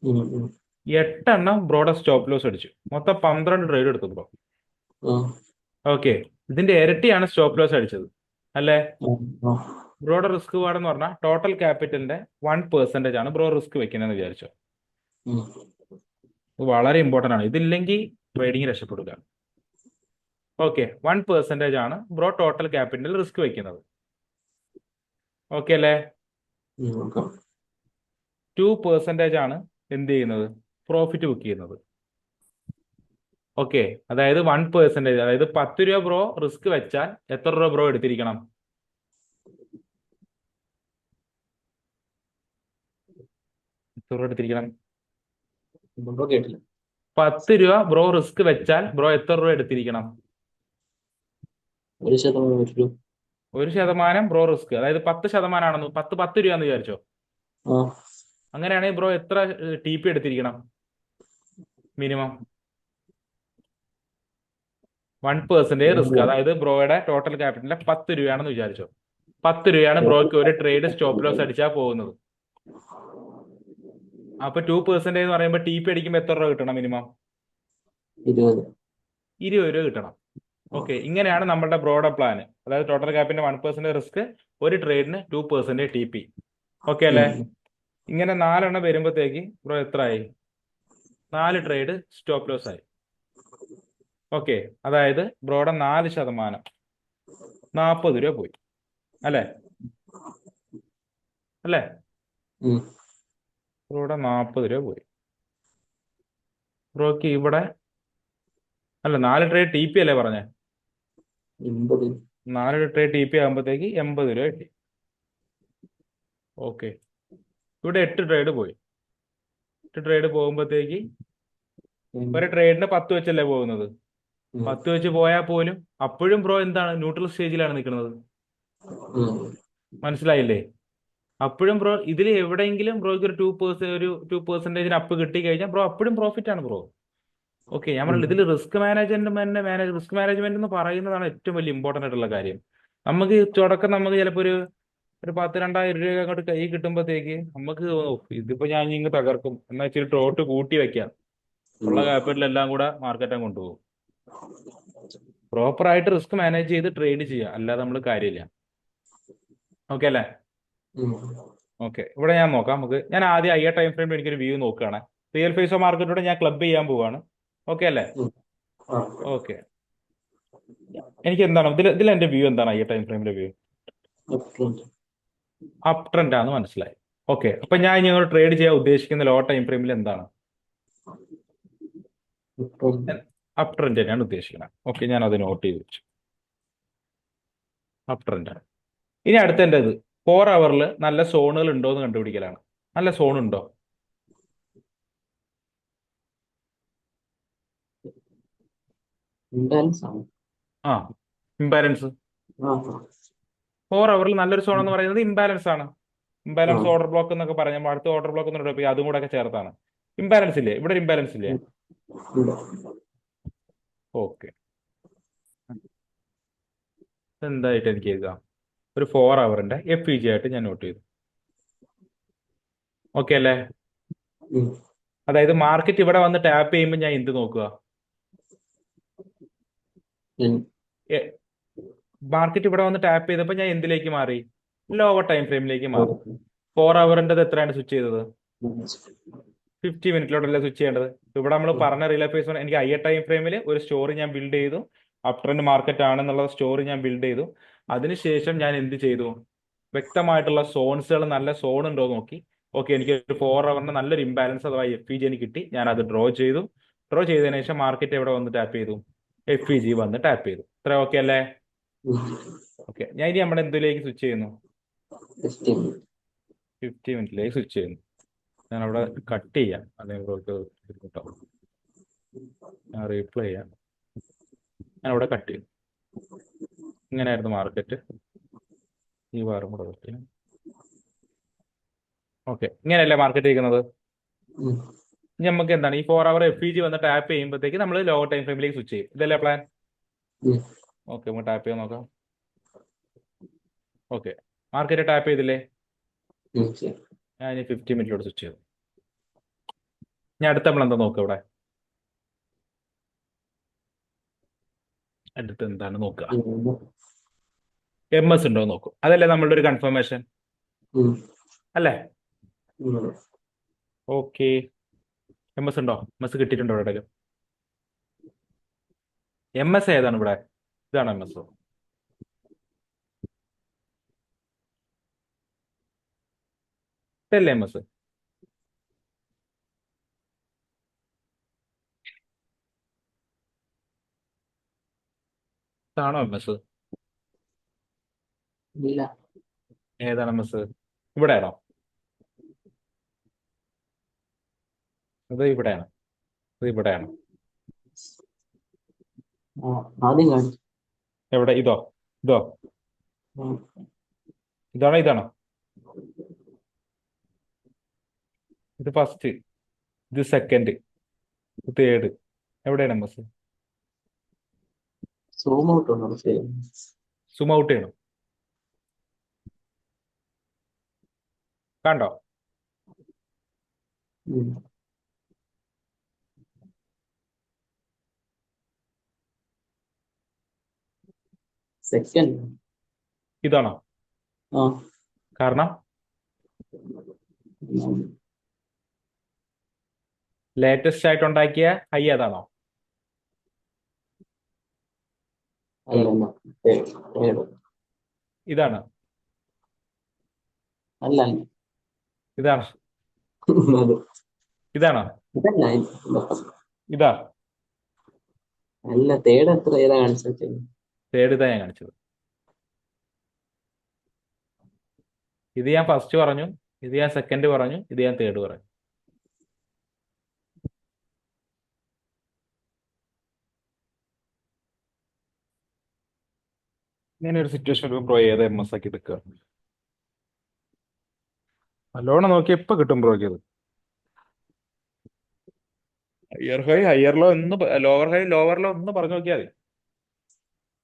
B: ഉം. ഉം.
A: 8 ബ്രോയുടെ സ്റ്റോപ്പ് ലോസ് അടിച്ചു. മൊത്തം 12 ട്രേഡ് എടുത്തു ബ്രോ.
B: ആ
A: ഓക്കെ, ഇതിന്റെ ഇരട്ടിയാണ് സ്റ്റോപ്പ് ലോസ് അടിച്ചത് അല്ലേ?
B: ആ ആ.
A: ബ്രോയുടെ റിസ്ക് പാടെന്ന് പറഞ്ഞാൽ ടോട്ടൽ ക്യാപിറ്റലിന്റെ 1% ആണ് ബ്രോ റിസ്ക് വെക്കുന്നതെന്ന് വിചാരിച്ചോ.
B: ഉം.
A: ഇത് വളരെ ഇമ്പോർട്ടന്റ് ആണ്. ഇതില്ലെങ്കിൽ ട്രേഡിംഗ് രക്ഷപ്പെടുക. ഓക്കെ, 1% ആണ് ബ്രോ ടോട്ടൽ ക്യാപിറ്റൽ റിസ്ക് വെക്കുന്നത്. ഓക്കെ അല്ലേ?
B: നോക്കാം.
A: 2% ആണ് എന്ത് ചെയ്യുന്നത്? പ്രോഫിറ്റ് ബുക്ക് ചെയ്യുന്നത്. ഓക്കെ, അതായത് 1%, അതായത് 10 രൂപ ബ്രോ റിസ്ക് വെച്ചാൽ എത്ര രൂപ ബ്രോ എടുത്തിരിക്കണം? എത്ര രൂപ എടുത്തിരിക്കണം?
B: ബ്രോ കേട്ടില്ല.
A: 10 രൂപ ബ്രോ റിസ്ക് വെച്ചാൽ ബ്രോ എത്ര രൂപ എടുത്തിരിക്കണം?
B: 1% പറ്റുള്ളൂ.
A: 1% ബ്രോ റിസ്ക്, അതായത് 10% ആണെന്ന്, 10 രൂപ എന്ന് വിചാരിച്ചോ.
B: ആ
A: അങ്ങനെയാണെങ്കിൽ ബ്രോ എത്ര ടി പി എടുത്തിരിക്കണം മിനിമം? 1% റിസ്ക്, അതായത് ബ്രോയുടെ ടോട്ടൽ ക്യാപിറ്റലിന്റെ 10 രൂപയാണെന്ന് വിചാരിച്ചോ. 10 രൂപയാണ് ബ്രോയ്ക്ക് ഒരു ട്രേഡ് സ്റ്റോപ്പ് ലോസ് അടിച്ചാൽ പോകുന്നത്. അപ്പൊ 2% എന്ന് പറയുമ്പോൾ ടി പി അടിക്കുമ്പോൾ എത്ര രൂപ കിട്ടണം മിനിമം?
B: 20.
A: 20 രൂപ കിട്ടണം. ഓക്കെ, ഇങ്ങനെയാണ് നമ്മുടെ ബ്രോയുടെ പ്ലാൻ. അതായത് ടോട്ടൽ ക്യാപിറ്റലിന്റെ 1% റിസ്ക്, ഒരു ട്രേഡിന് 2% ടി പി. ഓക്കെ അല്ലേ? ഇങ്ങനെ 4 വരുമ്പോഴത്തേക്ക് ബ്രോ എത്ര ആയി? 4 ട്രേഡ് സ്റ്റോപ്പ് ലോസ് ആയി. ഓക്കെ, അതായത് ബ്രോയുടെ 4% 40 രൂപ പോയി അല്ലേ? അല്ലേ?
B: ഉം.
A: ബ്രോയുടെ 40 രൂപ പോയി. ബ്രോക്ക് ഇവിടെ അല്ല, 4 ട്രേഡ് ടി പി അല്ലേ പറഞ്ഞേ?
B: 80.
A: 4 ട്രേഡ് ടി പി ആകുമ്പോഴത്തേക്ക് 80 രൂപ കിട്ടി. ഓക്കെ, ഇവിടെ 8 ട്രേഡ് പോയി. 8 ട്രേഡ് പോകുമ്പോഴത്തേക്ക് ഒരു ട്രേഡിന് 10 വെച്ചല്ലേ പോകുന്നത്. 10 വെച്ച് പോയാൽ പോലും അപ്പോഴും ബ്രോ എന്താണ്? ന്യൂട്രൽ സ്റ്റേജിലാണ് നിൽക്കുന്നത്. മനസ്സിലായില്ലേ? അപ്പോഴും ബ്രോ ഇതിൽ എവിടെയെങ്കിലും ബ്രോയ്ക്ക് ഒരു 2% അപ്പ് കിട്ടി കഴിഞ്ഞാൽ ബ്രോ അപ്പോഴും പ്രോഫിറ്റ് ആണ് ബ്രോ. ഓക്കെ, ഞാൻ പറഞ്ഞില്ല, ഇതിൽ റിസ്ക് മാനേജ്മെന്റ് എന്ന് പറയുന്നതാണ് ഏറ്റവും വലിയ ഇമ്പോർട്ടന്റ് ആയിട്ടുള്ള കാര്യം. നമുക്ക് തുടക്കം നമുക്ക് ചിലപ്പോൾ ഒരു 10,000-2,000 രൂപ അങ്ങോട്ട് കൈ കിട്ടുമ്പോഴത്തേക്ക് നമുക്ക് തോന്നും, ഇതിപ്പോ ഞാൻ ഇങ്ങ് തകർക്കും, എന്നാ ഇച്ചിരി ടോട്ട് കൂട്ടി വെക്കാം, ഉള്ള ക്യാപിറ്റൽ എല്ലാം കൂടെ മാർക്കറ്റ് കൊണ്ടുപോകും. പ്രോപ്പർ ആയിട്ട് റിസ്ക് മാനേജ് ചെയ്ത് ട്രേഡ് ചെയ്യുക, അല്ലാതെ നമ്മൾ കാര്യമില്ല. ഓക്കെ അല്ലേ? ഓക്കെ, ഇവിടെ ഞാൻ നോക്കാം. ഞാൻ ആദ്യം ഹയർ ടൈം ഫ്രെയിമിൽ എനിക്കൊരു വ്യൂ നോക്കുകയാണ്. റിയൽ ഫേസ് ഓഫ് മാർക്കറ്റിലൂടെ ഞാൻ ക്ലബ് ചെയ്യാൻ പോവാണ്. ഓക്കെ അല്ലേ? ഓക്കെ, എനിക്ക് എന്താണ് ഇതിൽ എന്റെ വ്യൂ എന്താണ്? ഹയർ ടൈം ഫ്രെയിമിലെ വ്യൂ അപ് ട്രെൻഡ് ആണെന്ന് മനസ്സിലായി. ഓക്കെ, അപ്പൊ ഞാൻ ഇനി ട്രേഡ് ചെയ്യാൻ ഉദ്ദേശിക്കുന്ന ലോ ടൈം ഫ്രെയിമിൽ എന്താണ്? അപ് ട്രെൻഡ് തന്നെയാണ് ഉദ്ദേശിക്കുന്നത്. ഓക്കെ, ഞാൻ അത് നോട്ട് ചെയ്ത് വെച്ചു. അപ് ട്രെൻഡ് ആണ്. ഇനി അടുത്ത എൻ്റെ 4 ഹവറിൽ നല്ല സോണുകൾ ഉണ്ടോ എന്ന് കണ്ടുപിടിക്കലാണ്. നല്ല സോൺ ഉണ്ടോ? ആ, ഇംബാലൻസ്. 4 ഹവറിൽ നല്ലൊരു സോൺ എന്ന് പറയുന്നത് ഇംബാലൻസ് ആണ്. ഇംബാലൻസ് ഓർഡർ ബ്ലോക്ക് എന്നൊക്കെ പറഞ്ഞാൽ അടുത്ത ഓർഡർ ബ്ലോക്ക് എന്ന് പറയുമ്പോൾ അതും കൂടെ ഒക്കെ ചേർത്താണ്. ഇംബാലൻസ് ഇല്ലേ? ഇവിടെ ഒരു ഇംബാലൻസ് ഇല്ലേ? ഓക്കെ, എന്തായിട്ട് എനിക്ക് എഴുതാം? ഒരു 4 ഹവറിന്റെ FEG ആയിട്ട് ഞാൻ നോട്ട് ചെയ്തു. ഓക്കെ അല്ലേ? അതായത് മാർക്കറ്റ് ഇവിടെ വന്ന് ടാപ്പ് ചെയ്യുമ്പോൾ ഞാൻ എന്ത് നോക്കുക? മാർക്കറ്റ് ഇവിടെ വന്ന് ടാപ്പ് ചെയ്തപ്പോൾ ഞാൻ എന്തിലേക്ക് മാറി? ലോവർ ടൈം ഫ്രെയിമിലേക്ക് മാറി. 4 ഹവറിന്റെ എത്രയാണ് സ്വിച്ച് ചെയ്തത്? 50 മിനിറ്റിലോട്ടല്ലേ സ്വിച്ച് ചെയ്യേണ്ടത്. ഇവിടെ നമ്മൾ പറഞ്ഞ റിയൽ ഫേസ് എനിക്ക് ഹയർ ടൈം ഫ്രെയിമിൽ ഒരു സ്റ്റോറി ഞാൻ ബിൽഡ് ചെയ്തു. അപ് ട്രെൻഡ് മാർക്കറ്റ് ആണെന്നുള്ള സ്റ്റോറി ഞാൻ ബിൽഡ് ചെയ്തു. അതിനുശേഷം ഞാൻ എന്ത് ചെയ്തു? വ്യക്തമായിട്ടുള്ള സോൺസുകൾ, നല്ല സോൺ ഉണ്ടോ എന്ന് നോക്കി. ഓക്കെ, എനിക്ക് ഒരു 4 ഹവറിന് നല്ലൊരു ഇംബാലൻസ് അഥവാ FEG എനിക്ക് കിട്ടി. ഞാൻ അത് ഡ്രോ ചെയ്തു. ഡ്രോ ചെയ്തതിനു ശേഷം മാർക്കറ്റ് എവിടെ വന്ന് ടാപ്പ് ചെയ്തു? FEG വന്ന് ടാപ്പ് ചെയ്തു. ഇത്ര ഓക്കെ അല്ലേ? ഓക്കെ, ഞാൻ ഇനി നമ്മുടെ എന്തിലേക്ക് സ്വിച്ച് ചെയ്യുന്നു? 50 മിനിറ്റിലേക്ക് സ്വിച്ച് ചെയ്യുന്നു. ഞാൻ അവിടെ കട്ട് ചെയ്യാം, അല്ലെങ്കിൽ കിട്ടോ, ഞാൻ റീപ്ലേ ചെയ്യാം. ഞാൻ അവിടെ കട്ട് ചെയ്യും. ഇങ്ങനെയായിരുന്നു മാർക്കറ്റ്. ഈ വാരം കൂടെ കട്ട് ചെയ്യാം. ഓക്കെ, ഇങ്ങനെയല്ലേ മാർക്കറ്റ് ഇരിക്കുന്നത്? ഇനി നമുക്ക് എന്താണ് ഈ 4 ഹവർ FEG വന്ന് ടാപ്പ് ചെയ്യുമ്പോഴത്തേക്ക് നമ്മൾ ലോവർ ടൈം ഫ്രെയിമിലേക്ക് സ്വിച്ച് ചെയ്യും. ഇതല്ലേ പ്ലാൻ? ഓക്കെ, നമുക്ക് ടാപ്പ് ചെയ്യാൻ നോക്കാം. ഓക്കെ, മാർക്കറ്റ് ടാപ്പ് ചെയ്തില്ലേ? ഞാൻ ഇനി 50 മിനിറ്റിലോട്ട് സ്വിച്ച് ചെയ്തു. ഞാൻ അടുത്ത നമ്മൾ എന്താ നോക്കുക? ഇവിടെ അടുത്ത് എന്താണ് നോക്കുക? MS ഉണ്ടോ നോക്കും. അതല്ലേ നമ്മളുടെ ഒരു കൺഫർമേഷൻ അല്ലേ? ഓക്കെ, MS ഉണ്ടോ? MS കിട്ടിയിട്ടുണ്ടോ എവിടെയെങ്കിലും? MS ഏതാണ് ഇവിടെ? ഇതാണ് MS. ഇതല്ലേ MS? ഇതാണോ MS?
B: ഇല്ല.
A: ഏതാണ് MS? ഇവിടെയാണോ? അത് ഇവിടെയാണ്. ഇത് ഇവിടെയാണ്.
B: ആദ്യം കാണിച്ചു.
A: എവിടെ? ഇതോ? ഇതോ? ഇതാണോ? ഇതാണോ? ഇത് ഫസ്റ്റ്, ഇത് സെക്കൻഡ്, ഇത് തേർഡ്. എവിടെയാണ് MS?
B: സൂം ഔട്ട് ഉണ്ടോ?
A: സൂം ഔട്ട് ചെയ്യണം. കണ്ടോ?
B: സെക്കൻഡ്.
A: ഇതാണോ? കാരണം ലേറ്റസ്റ്റ് ആയിട്ട് ഉണ്ടാക്കിയ ഹൈ ഏതാണോ? ഇതാണ്.
B: അല്ല,
A: ഇതാണ്. ഇതാണോ? ഇതാ.
B: അല്ല, തേർഡ് എത്ര ഏതാ കാണിച്ചത്?
A: തേർഡ് ഇതാ ഞാൻ കാണിച്ചത്. ഇത് ഞാൻ ഫസ്റ്റ് പറഞ്ഞു, ഇത് ഞാൻ സെക്കൻഡ് പറഞ്ഞു, ഇത് ഞാൻ തേർഡ് പറഞ്ഞു. ഇങ്ങനെ ഒരു സിറ്റുവേഷൻ ഒരു ബ്രോ ഏത് MS ആക്കി എടുക്കുക? നല്ലോണം നോക്കി എപ്പോ കിട്ടും ബ്രോയ്ക്ക് ഇത്? ഹയർ ഹൈ, ഹയർ ലോ ഒന്ന്, ലോവർ ഹൈ, ലോവർ ലോ ഒന്ന് പറഞ്ഞു നോക്കിയാൽ മതി.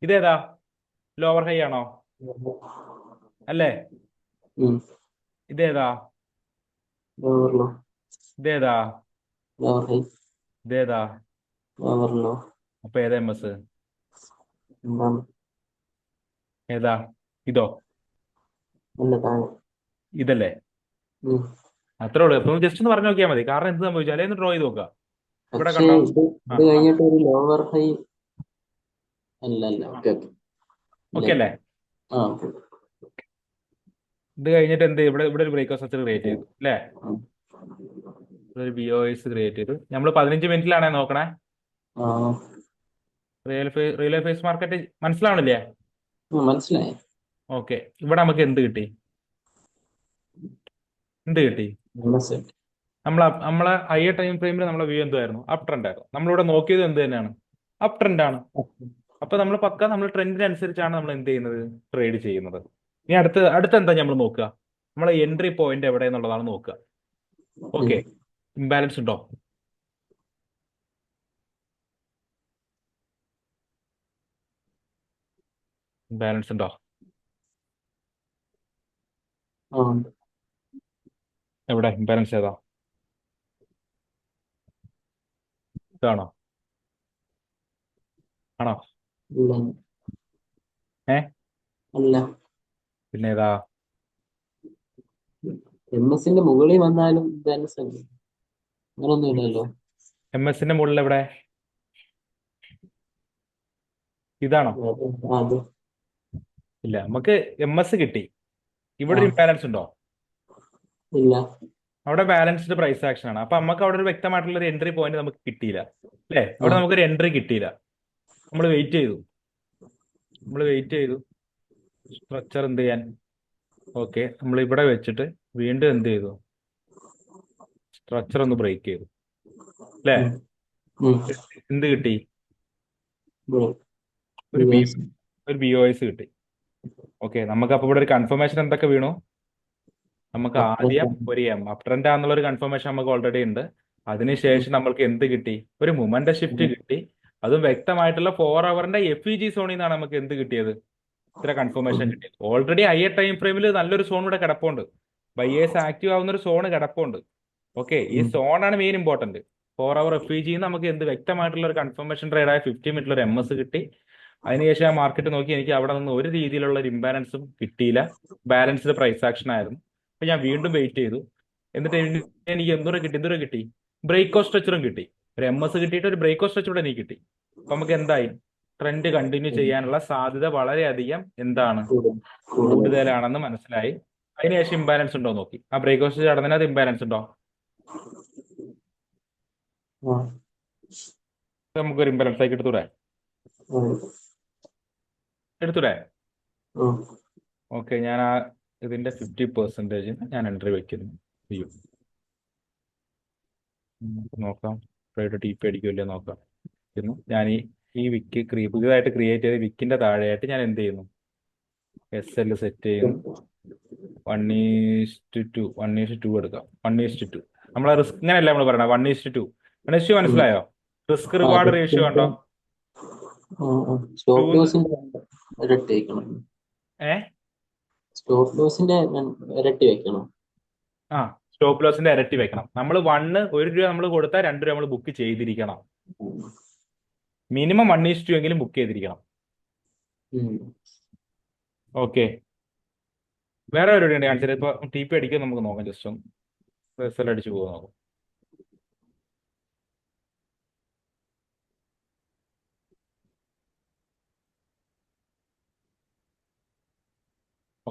A: ഇതേതാ? ലോവർ ഹൈ ആണോ? അല്ലേ? ഇതേതാ? ഇതേതാ? ഇതേതാ? അപ്പൊ ഏതാ MS? ഏതാ? ഇതോ? ഇതല്ലേ? അത്രേ ഉള്ളൂ. അപ്പൊ ജസ്റ്റ് ഒന്ന് പറഞ്ഞു നോക്കിയാൽ മതി. കാരണം എന്ത് സംഭവിച്ചു അല്ലെ? ഡ്രോ ചെയ്ത് നോക്കുക. ഇവിടെ
B: പക്ഷേ
A: കണ്ടോ?
B: ഇത് കഴിഞ്ഞിട്ട് ഒരു ലോവർ ഹൈ അല്ല.
A: ഓക്കെ അല്ലേ? ഇത് കഴിഞ്ഞിട്ട് എന്ത്? ഇവിടെ ഇവിടെ ഒരു ബ്രേക്ക് സ്ട്രക്ചർ ക്രിയേറ്റ് ചെയ്തു അല്ലേ? ഒരു BOS ക്രിയേറ്റ് ചെയ്തു. നമ്മൾ 15 മിനിറ്റിലാണേ നോക്കണേ. റിയൽ ഫേസ് മാർക്കറ്റ് മനസ്സിലാവണില്ലേ?
B: മനസ്സിലായി.
A: ഓക്കെ, ഇവിടെ നമുക്ക് എന്ത് കിട്ടി? എന്ത് കിട്ടി? നമ്മളെ ഹയർ ടൈം ഫ്രെയിമിൽ നമ്മളെ വ്യൂ എന്തായിരുന്നു? അപ് ട്രെൻഡ് ആയിരുന്നു. നമ്മളിവിടെ നോക്കിയത് എന്ത് തന്നെയാണ്? അപ് ട്രെൻഡ് ആണ്. അപ്പൊ നമ്മൾ നമ്മൾ ട്രെൻഡിനനുസരിച്ചാണ് നമ്മൾ എന്ത് ചെയ്യുന്നത്? ട്രേഡ് ചെയ്യുന്നത്. ഇനി അടുത്ത എന്താ നമ്മൾ നോക്കുക? നമ്മളെ എൻട്രി പോയിന്റ് എവിടെ എന്നുള്ളതാണ് നോക്കുക. ഓക്കെ, ഇംബാലൻസ് ഉണ്ടോ? ഇംബാലൻസ് ഉണ്ടോ? എവിടെ ഇംബാലൻസ് ഏതാ? ഇതാണോ? ആണോ?
B: അല്ല,
A: പിന്നെ ഏതാ?
B: MS മുകളിൽ വന്നാലും അങ്ങനൊന്നും ഇല്ലല്ലോ.
A: MS മുകളിൽ എവിടെ? ഇതാണോ?
B: അത്
A: ഇല്ല, നമുക്ക് എം എസ് കിട്ടി. ഇവിടെ
B: ആ
A: ഒരു ഇംബാലൻസ് ഉണ്ടോ?
B: ഇല്ല.
A: അവിടെ ബാലൻസ്ഡ് പ്രൈസ് ആക്ഷൻ ആണ്. അപ്പൊ നമുക്ക് അവിടെ ഒരു വ്യക്തമായിട്ടുള്ള ഒരു എൻട്രി പോയിന്റ് നമുക്ക് കിട്ടിയില്ല, അല്ലേ?
B: ആ
A: അവിടെ നമുക്കൊരു എൻട്രി കിട്ടിയില്ല. നമ്മൾ വെയിറ്റ് ചെയ്തു, സ്ട്രക്ചർ എന്ത് ചെയ്യാൻ? ഓക്കെ, നമ്മൾ ഇവിടെ വെച്ചിട്ട് വീണ്ടും എന്ത് ചെയ്തു? സ്ട്രക്ചർ ഒന്ന് ബ്രേക്ക് ചെയ്തു, അല്ലേ?
B: ഉം, ഉം.
A: എന്ത് കിട്ടി?
B: ബ്രോ,
A: ഒരു ബി
B: യുഎസ്.
A: ഒരു ബി ഒ എസ് കിട്ടി. ഓക്കെ, നമുക്ക് അപ്പൊ ഇവിടെ ഒരു കൺഫർമേഷൻ എന്തൊക്കെ വീണു? നമുക്ക് ആദ്യം ഒരു അപ് ട്രെൻഡ് ആണെന്നുള്ള ഒരു കൺഫർമേഷൻ നമുക്ക് ഓൾറെഡി ഉണ്ട്. അതിനുശേഷം നമ്മൾക്ക് എന്ത് കിട്ടി? ഒരു മൊമെന്റ് ഷിഫ്റ്റ് കിട്ടി. അതും വ്യക്തമായിട്ടുള്ള 4 അവറിന്റെ FEG സോണിൽ നിന്നാണ് നമുക്ക് എന്ത് കിട്ടിയത്? ഇത്ര കൺഫർമേഷൻ കിട്ടിയത്. ഓൾറെഡി ഹയർ ടൈം ഫ്രെയിമിൽ നല്ലൊരു സോൺ ഇവിടെ കിടപ്പുണ്ട്. ബയേഴ്സ് ആക്റ്റീവ് ആവുന്ന ഒരു സോൺ കിടപ്പുണ്ട്. ഓക്കെ, ഈ സോണാണ് മെയിൻ ഇമ്പോർട്ടന്റ്. 4 അവർ FEG നമുക്ക് എന്ത് വ്യക്തമായിട്ടുള്ള ഒരു കൺഫർമേഷൻ ട്രേഡായ 50 മിനിറ്റിൽ ഒരു MS കിട്ടി. അതിനുശേഷം ആ മാർക്കറ്റ് നോക്കി എനിക്ക് അവിടെ നിന്ന് ഒരു രീതിയിലുള്ള ഒരു ഇംബാലൻസും കിട്ടിയില്ല. ബാലൻസ്ഡ് പ്രൈസ് ആക്ഷൻ ആയിരുന്നു. അപ്പൊ ഞാൻ വീണ്ടും വെയിറ്റ് ചെയ്തു. എന്നിട്ട് എനിക്ക് എന്തോരം കിട്ടി? ബ്രേക്കോ സ്ട്രക്ചറും കിട്ടി. ഒരു MS കിട്ടിയിട്ട് ഒരു ബ്രേക്കോ സ്ട്രക്ചർ കൂടെ എനിക്ക് കിട്ടി. അപ്പൊ നമുക്ക് എന്തായി? ട്രെൻഡ് കണ്ടിന്യൂ ചെയ്യാനുള്ള സാധ്യത വളരെയധികം എന്താണ്? കൂടുതലാണെന്ന് മനസ്സിലായി. അതിനുശേഷം ഇംബാലൻസ് ഉണ്ടോ നോക്കി. ആ ബ്രേക്കോ സ്ട്രക്ചർ നടന്നതിനകത്ത് ഇംബാലൻസ് ഉണ്ടോ? നമുക്കൊരു ഇംബാലൻസ് ആക്കി എടുത്തൂടെ? ഓക്കെ, ഞാൻ ആ ഇതിന്റെ 50% ഞാൻ എൻട്രി വെക്കുന്നു. ചെയ്യും, നോക്കാം. ട്രേഡ് TP അടിക്കുമല്ലോ നോക്കാം. ഞാൻ ഈ വിക്ക് പുതിയതായിട്ട് ക്രിയേറ്റ് ചെയ്ത വിക്കിന്റെ താഴെയായിട്ട് ഞാൻ എന്ത് ചെയ്യുന്നു? SL സെറ്റ് ചെയ്യുന്നു. 1:2 എടുക്കാം. 1:2. നമ്മളെ റിസ്ക് ഇങ്ങനെയല്ല നമ്മൾ പറയണത്. 1:2. 1:2 മനസ്സിലായോ? റിസ്ക് റിവാർഡ് റേഷ്യോ ഉണ്ടോ?
B: സ്റ്റോപ്പ് ലോസിന്റെ ഇരട്ടി വെക്കണം.
A: ഏ
B: സ്റ്റോപ്പ് ലോസിന്റെ ഇരട്ടി വെക്കണം.
A: ആ, സ്റ്റോപ്പ് ലോസിന്റെ ഇരട്ടി വെക്കണം. നമ്മൾ 1 രൂപ നമ്മൾ കൊടുത്താൽ 2 രൂപ നമ്മൾ ബുക്ക് ചെയ്തിരിക്കണം. മിനിമം 1:2 എങ്കിലും ബുക്ക് ചെയ്തിരിക്കണം. ഓക്കെ, വേറെ പരിപാടി ഉണ്ട് കാണിച്ചത്. ഇപ്പൊ TP അടിക്കാൻ നമുക്ക് നോക്കാം. ജസ്റ്റ് ഒന്ന് SL അടിച്ച് പോകാൻ നോക്കാം.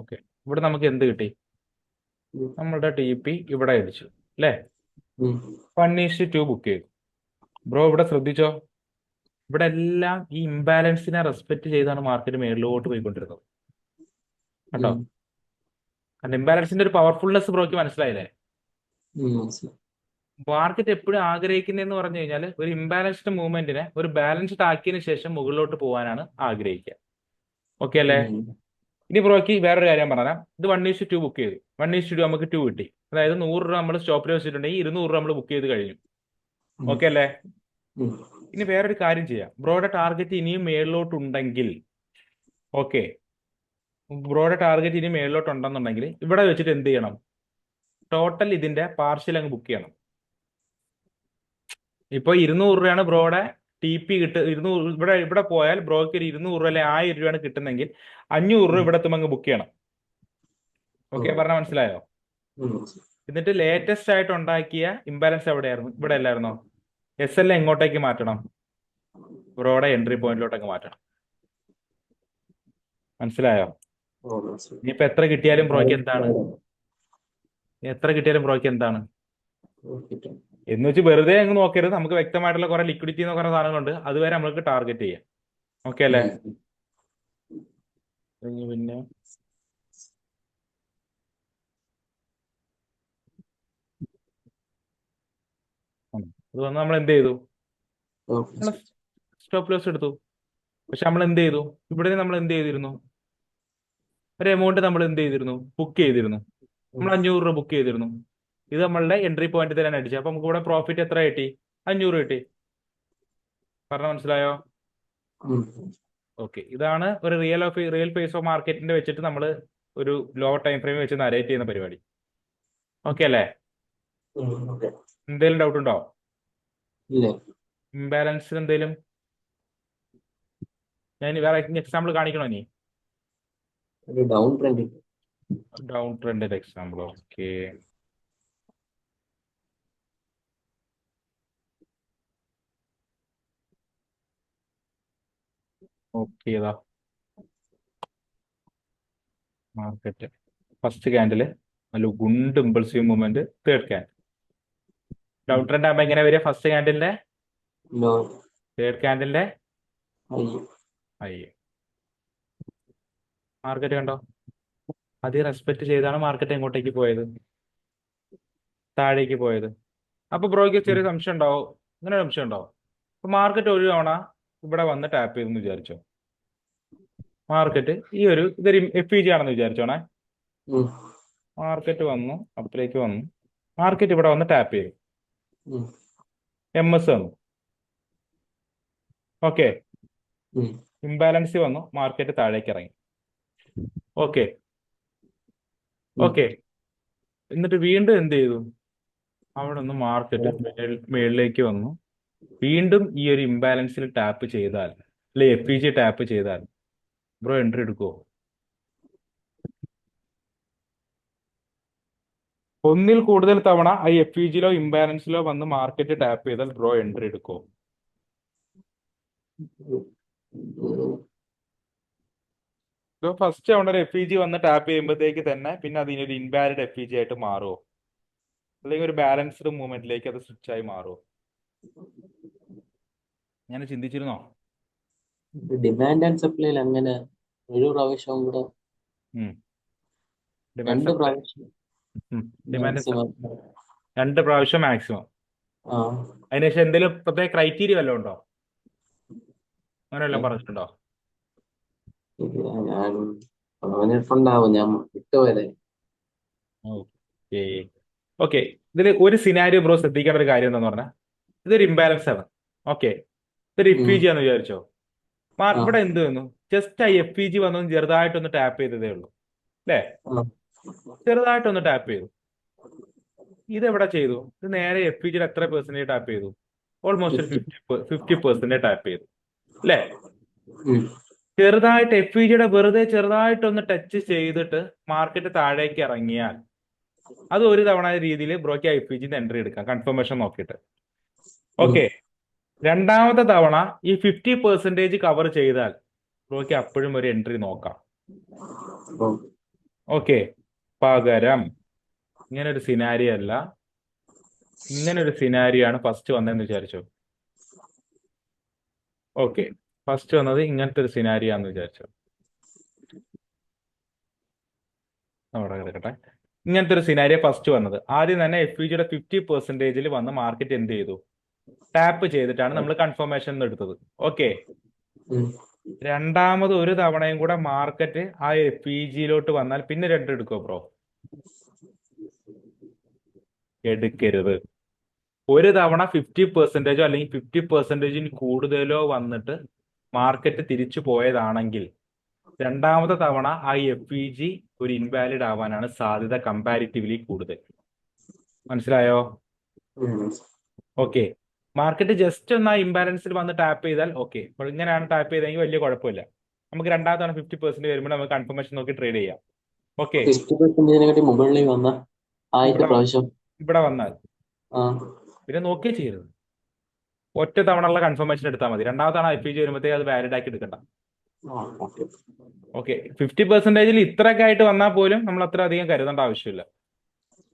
A: ഓക്കെ, ഇവിടെ നമുക്ക് എന്ത് കിട്ടി? നമ്മളുടെ TP ഇവിടെ അടിച്ചു, അല്ലേ? 1:2 ബുക്ക് ചെയ്തു. ബ്രോ ഇവിടെ ശ്രദ്ധിച്ചോ, ഇവിടെ എല്ലാം ഈ ഇംബാലൻസിനെ റെസ്പെക്ട് ചെയ്താണ് മാർക്കറ്റ് മേളിലോട്ട് പോയിക്കൊണ്ടിരുന്നത്, കേട്ടോ? കാരണം ഇംബാലൻസിന്റെ ഒരു പവർഫുൾനെസ് ബ്രോക്ക് മനസ്സിലായില്ലേ? മാർക്കറ്റ് എപ്പോഴും ആഗ്രഹിക്കുന്നതെന്ന് പറഞ്ഞു കഴിഞ്ഞാൽ ഒരു ഇംബാലൻസ്ഡ് മൂവ്മെന്റിനെ ഒരു ബാലൻസ്ഡ് ആക്കിയതിനു ശേഷം മുകളിലോട്ട് പോകാനാണ് ആഗ്രഹിക്കുക. ഓക്കെ അല്ലേ? ഇനി ബ്രോക്ക് വേറൊരു കാര്യം പറഞ്ഞാൽ, ഇത് 1:2 ബുക്ക് ചെയ്തു. 1:2 നമുക്ക് 2 കിട്ടി. അതായത് 100 രൂപ നമ്മൾ സ്റ്റോപ്പിൽ വെച്ചിട്ടുണ്ടെങ്കിൽ 200 രൂപ നമ്മൾ ബുക്ക് ചെയ്ത് കഴിഞ്ഞു. ഓക്കെ അല്ലേ? ഇനി വേറൊരു കാര്യം ചെയ്യാം. ബ്രോയുടെ ടാർഗറ്റ് ഇനിയും മേളിലോട്ടുണ്ടെങ്കിൽ, ഓക്കെ, ബ്രോയുടെ ടാർഗറ്റ് ഇനി മേളിലോട്ടുണ്ടെന്നുണ്ടെങ്കിൽ ഇവിടെ വെച്ചിട്ട് എന്ത് ചെയ്യണം? ടോട്ടൽ ഇതിന്റെ പാർഷ്യൽ അങ്ങ് ബുക്ക് ചെയ്യണം. ഇപ്പൊ 200 രൂപയാണ് ബ്രോയുടെ TP 200. ഇവിടെ പോയാൽ ബ്രോക്ക് ഒരു 200 രൂപ അല്ലെങ്കിൽ 1000 രൂപയാണ് കിട്ടുന്നെങ്കിൽ 500 രൂപ ഇവിടെ എത്തുമ്പോൾ അങ്ങ് ബുക്ക് ചെയ്യണം. ഓക്കെ, പറഞ്ഞാൽ മനസ്സിലായോ? എന്നിട്ട് ലേറ്റസ്റ്റ് ആയിട്ട് ഉണ്ടാക്കിയ ഇംബാലൻസ് എവിടെയായിരുന്നു? ഇവിടെ അല്ലായിരുന്നോ? SL എങ്ങോട്ടേക്ക് മാറ്റണം? ബ്രോയുടെ എൻട്രി പോയിന്റിലോട്ടൊക്കെ മാറ്റണം. മനസ്സിലായോ? ഇനിയിപ്പോ എത്ര കിട്ടിയാലും ബ്രോയ്ക്ക് എന്താണ്? എന്ന് വെച്ച് വെറുതെ അങ്ങ് നോക്കരുത്. നമുക്ക് വ്യക്തമായിട്ടുള്ള കുറെ ലിക്വിഡിറ്റി എന്ന് പറയുന്ന സാധനങ്ങളുണ്ട്. അതുവരെ നമുക്ക് ടാർഗറ്റ് ചെയ്യാം. ഓക്കെ അല്ലേ? പിന്നെ അത് വന്ന് നമ്മൾ എന്ത് ചെയ്തു? സ്റ്റോപ്പ് ലോസ് എടുത്തു. പക്ഷെ നമ്മൾ എന്ത് ചെയ്തു? ഇവിടെ നമ്മൾ എന്ത് ചെയ്തിരുന്നു? ഒരു എമൗണ്ട് നമ്മൾ എന്ത് ചെയ്തിരുന്നു? ബുക്ക് ചെയ്തിരുന്നു. നമ്മൾ 500 രൂപ ബുക്ക് ചെയ്തിരുന്നു. ഇത് നമ്മളുടെ എൻട്രി പോയിന്റ് തരാൻ അടിച്ചു. അപ്പൊ നമുക്ക് ഇവിടെ പ്രോഫിറ്റ് എത്ര കിട്ടി? 500 കിട്ടി. പറഞ്ഞ മനസ്സിലായോ? ഓക്കെ, ഇതാണ് ഒരു റിയൽ ഫേസ് ഓഫ് മാർക്കറ്റിന്റെ വെച്ചിട്ട് നമ്മൾ ഒരു ലോവർ ടൈം ഫ്രെയിം വെച്ച് നരേറ്റ് ചെയ്യുന്ന പരിപാടി. ഓക്കെ അല്ലേ? എന്തെങ്കിലും ഡൗട്ട് ഉണ്ടോ? ഇംബാലൻസിൽ എന്തെങ്കിലും ഞാൻ വേറെ എക്സാമ്പിൾ കാണിക്കണോ? ഇനി ഡൗൺ ട്രെൻഡിന്റെ എക്സാമ്പിൾ. ഓക്കെ, ഓക്കെ ഇതാ മാർക്കറ്റ് ഫസ്റ്റ് ക്യാൻഡില് നല്ല ഗുണ്ട് impulsive movement, third candle down trend ആകുമ്പോൾ എങ്ങനെ വരിക? ഫസ്റ്റ് ക്യാൻഡിലിന്റെ,
B: ലോ,
A: തേർഡ് ക്യാൻഡിലിന്റെ
B: ഹൈ.
A: ഹൈ. മാർക്കറ്റ് കണ്ടോ, ആദ്യം റെസ്പെക്ട് ചെയ്താണ് മാർക്കറ്റ് എങ്ങോട്ടേക്ക് പോയത്? താഴേക്ക് പോയത്. അപ്പൊ ബ്രോയ്ക്ക് ചെറിയ സംശയം ഉണ്ടാവും, ഇങ്ങനെ ഒരു സംശയം ഉണ്ടാവും. അപ്പൊ മാർക്കറ്റ് ഒരു തവണ ഇവിടെ വന്ന് ടാപ്പ് ചെയ്തെന്ന് വിചാരിച്ചോ. മാർക്കറ്റ് ഇതൊരു FEG ആണെന്ന് വിചാരിച്ചോണേ.
B: ഉം,
A: മാർക്കറ്റ് വന്നു, അപ്പിലേക്ക് വന്നു, മാർക്കറ്റ് ഇവിടെ വന്ന് ടാപ്പ് ചെയ്തു,
B: ഉം,
A: MS വന്നു. ഓക്കെ,
B: ഉം,
A: ഇംബാലൻസി വന്നു, മാർക്കറ്റ് താഴേക്ക് ഇറങ്ങി. ഓക്കെ
B: ഉം.
A: ഓക്കെ, എന്നിട്ട് വീണ്ടും എന്ത് ചെയ്തു? അവിടെ നിന്ന് മാർക്കറ്റ് മേളിലേക്ക് വന്നു. വീണ്ടും ഈ ഒരു ഇംബാലൻസിൽ ടാപ്പ് ചെയ്താൽ, അല്ലെ FEG ടാപ്പ് ചെയ്താൽ ബ്രോ എൻട്രി എടുക്കുമോ? ഒന്നിൽ കൂടുതൽ തവണ ഈ FEG-ലോ ഇംബാലൻസിലോ വന്ന് മാർക്കറ്റ് ടാപ്പ് ചെയ്താൽ ബ്രോ എൻട്രി എടുക്കുമോ? ഫസ്റ്റ് തവണ ഒരു FEG വന്ന് ടാപ്പ് ചെയ്യുമ്പോഴത്തേക്ക് തന്നെ പിന്നെ അതിനൊരു ഇൻവാലിഡ് FEG ആയിട്ട് മാറുമോ, അല്ലെങ്കിൽ ഒരു ബാലൻസ്ഡ് മൂവ്മെന്റിലേക്ക് അത് സ്വിച്ച് ആയി മാറുമോ? ഞാൻ ചിന്തിച്ചിരുന്നോ?
B: ഡിമാൻഡ് ആൻഡ് സപ്ലൈയിൽ അങ്ങനെ ഒരു പ്രാവശ്യം കൂടെ,
A: ഡിമാൻഡ്
B: രണ്ട്
A: സപ്ലൈ,
B: പ്രാവശ്യം
A: ഡിമാൻഡ്
B: മാക്സിമം.
A: രണ്ട് പ്രാവശ്യം മാക്സിമം.
B: ആ,
A: അതിനുശേഷം എന്തെങ്കിലും പ്രത്യേക ക്രൈറ്റീരിയ വല്ലതും ഉണ്ടോ? അങ്ങനെ വല്ലതും പറഞ്ഞിട്ടുണ്ടോ?
B: ഞാൻ പറഞ്ഞിട്ടുണ്ടാവും, ഞാൻ വിട്ടുപോയതേ.
A: ഓക്കെ ഓക്കെ, ഇതിൽ ഒരു സിനാരിയോ ബ്രോ ശ്രദ്ധിക്കേണ്ട ഒരു കാര്യം എന്താന്ന് പറഞ്ഞാൽ, ഇതൊരു ഇംബാലൻസ് ആണ്. ഓക്കെ, ഇതൊരു FEG ആണെന്ന് വിചാരിച്ചോ.
B: ആ,
A: ഇവിടെ എന്ത് വന്നു? ജസ്റ്റ് ആ FEG വന്നു ചെറുതായിട്ടൊന്ന് ടാപ്പ് ചെയ്തതേ ഉള്ളൂ, അല്ലേ?
B: ആ,
A: ചെറുതായിട്ടൊന്ന് ടാപ്പ് ചെയ്തു. ഇതെവിടെ ചെയ്തു? ഇത് നേരെ FEG-യുടെ എത്ര പെർസെന്റേജ് ടാപ്പ് ചെയ്തു? ഓൾമോസ്റ്റ് ഒരു 50% ടാപ്പ് ചെയ്തു, അല്ലേ?
B: ഉം,
A: ചെറുതായിട്ട് FEG-യുടെ വെറുതെ ചെറുതായിട്ടൊന്ന് ടച്ച് ചെയ്തിട്ട് മാർക്കറ്റ് താഴേക്ക് ഇറങ്ങിയാൽ അത് ഒരു തവണ രീതിയിൽ ബ്രോക്ക് ആ FEG-ന്ന് എൻട്രി എടുക്കാം, കൺഫർമേഷൻ നോക്കിയിട്ട്. ഓക്കെ, രണ്ടാമത്തെ തവണ ഈ 50% കവർ ചെയ്താൽ ബ്രോക്ക് അപ്പോഴും ഒരു എൻട്രി നോക്കാം.
B: ഉം.
A: ഓക്കെ, പകരം ഇങ്ങനെ ഒരു സിനാരിയോ അല്ല, ഇങ്ങനെ ഒരു സിനാരിയോ ആണ് ഫസ്റ്റ് വന്നതെന്ന് വിചാരിച്ചു. ഓക്കെ, ഫസ്റ്റ് വന്നത് ഇങ്ങനത്തെ ഒരു സിനാരിയോ ആണെന്ന് വിചാരിച്ചു. അവിടെ കിടക്കട്ടെ. ഇങ്ങനത്തെ ഒരു സിനാരിയോ ഫസ്റ്റ് വന്നത്, ആദ്യം തന്നെ FEG-യുടെ 50%-ൽ വന്ന് മാർക്കറ്റ് എന്ത് ചെയ്തു? ടാപ്പ് ചെയ്തിട്ടാണ് നമ്മൾ കൺഫർമേഷൻ എടുത്തത്. ഓക്കെ,
B: ഉം.
A: രണ്ടാമത് ഒരു തവണയും കൂടെ മാർക്കറ്റ് ആ FEG-ലോട്ട് വന്നാൽ പിന്നെ രണ്ട് എടുക്കുമോ ബ്രോ? എടുക്കരുത്. ഒരു തവണ 50%-ഓ അല്ലെങ്കിൽ 50%-ന് കൂടുതലോ വന്നിട്ട് മാർക്കറ്റ് തിരിച്ചു പോയതാണെങ്കിൽ രണ്ടാമത്തെ തവണ ആ FEG ഒരു ഇൻവാലിഡ് ആവാനാണ് സാധ്യത കമ്പാരിറ്റീവ്ലി കൂടുതൽ. മനസ്സിലായോ?
B: ഉം.
A: ഓക്കെ, മാർക്കറ്റ് ജസ്റ്റ് ഒന്ന് ആ ഇംബാലൻസിൽ വന്ന് ടാപ്പ് ചെയ്താൽ ഓക്കെ, അപ്പോൾ ഇങ്ങനെയാണ് ടാപ്പ് ചെയ്തെങ്കിൽ വലിയ കുഴപ്പമില്ല. നമുക്ക് രണ്ടാമത്തെ തവണ 50% വരുമ്പോൾ നമുക്ക് കൺഫർമേഷൻ നോക്കി ട്രേഡ് ചെയ്യാം. ഓക്കെ,
B: 50%-നേക്കാട്ടി മുകളിലേക്ക് വന്ന ആദ്യത്തെ
A: ഇവിടെ
B: പ്രാവശ്യം.
A: ഇവിടെ വന്നാൽ
B: ആ,
A: പിന്നെ നോക്കിയേ ചെയ്യരുത്, ഒറ്റ തവണ ഉള്ള കൺഫർമേഷൻ എടുത്താൽ മതി. രണ്ടാമത്തെ തവണ FEG വരുമ്പോഴത്തേക്ക് അത് വാലിഡ് ആക്കി എടുക്കണ്ട.
B: ആ, ഓക്കെ.
A: ഓക്കെ, 50%-ൽ ഇത്രയൊക്കെ ആയിട്ട് വന്നാൽ പോലും നമ്മൾ അത്ര അധികം കരുതേണ്ട ആവശ്യമില്ല.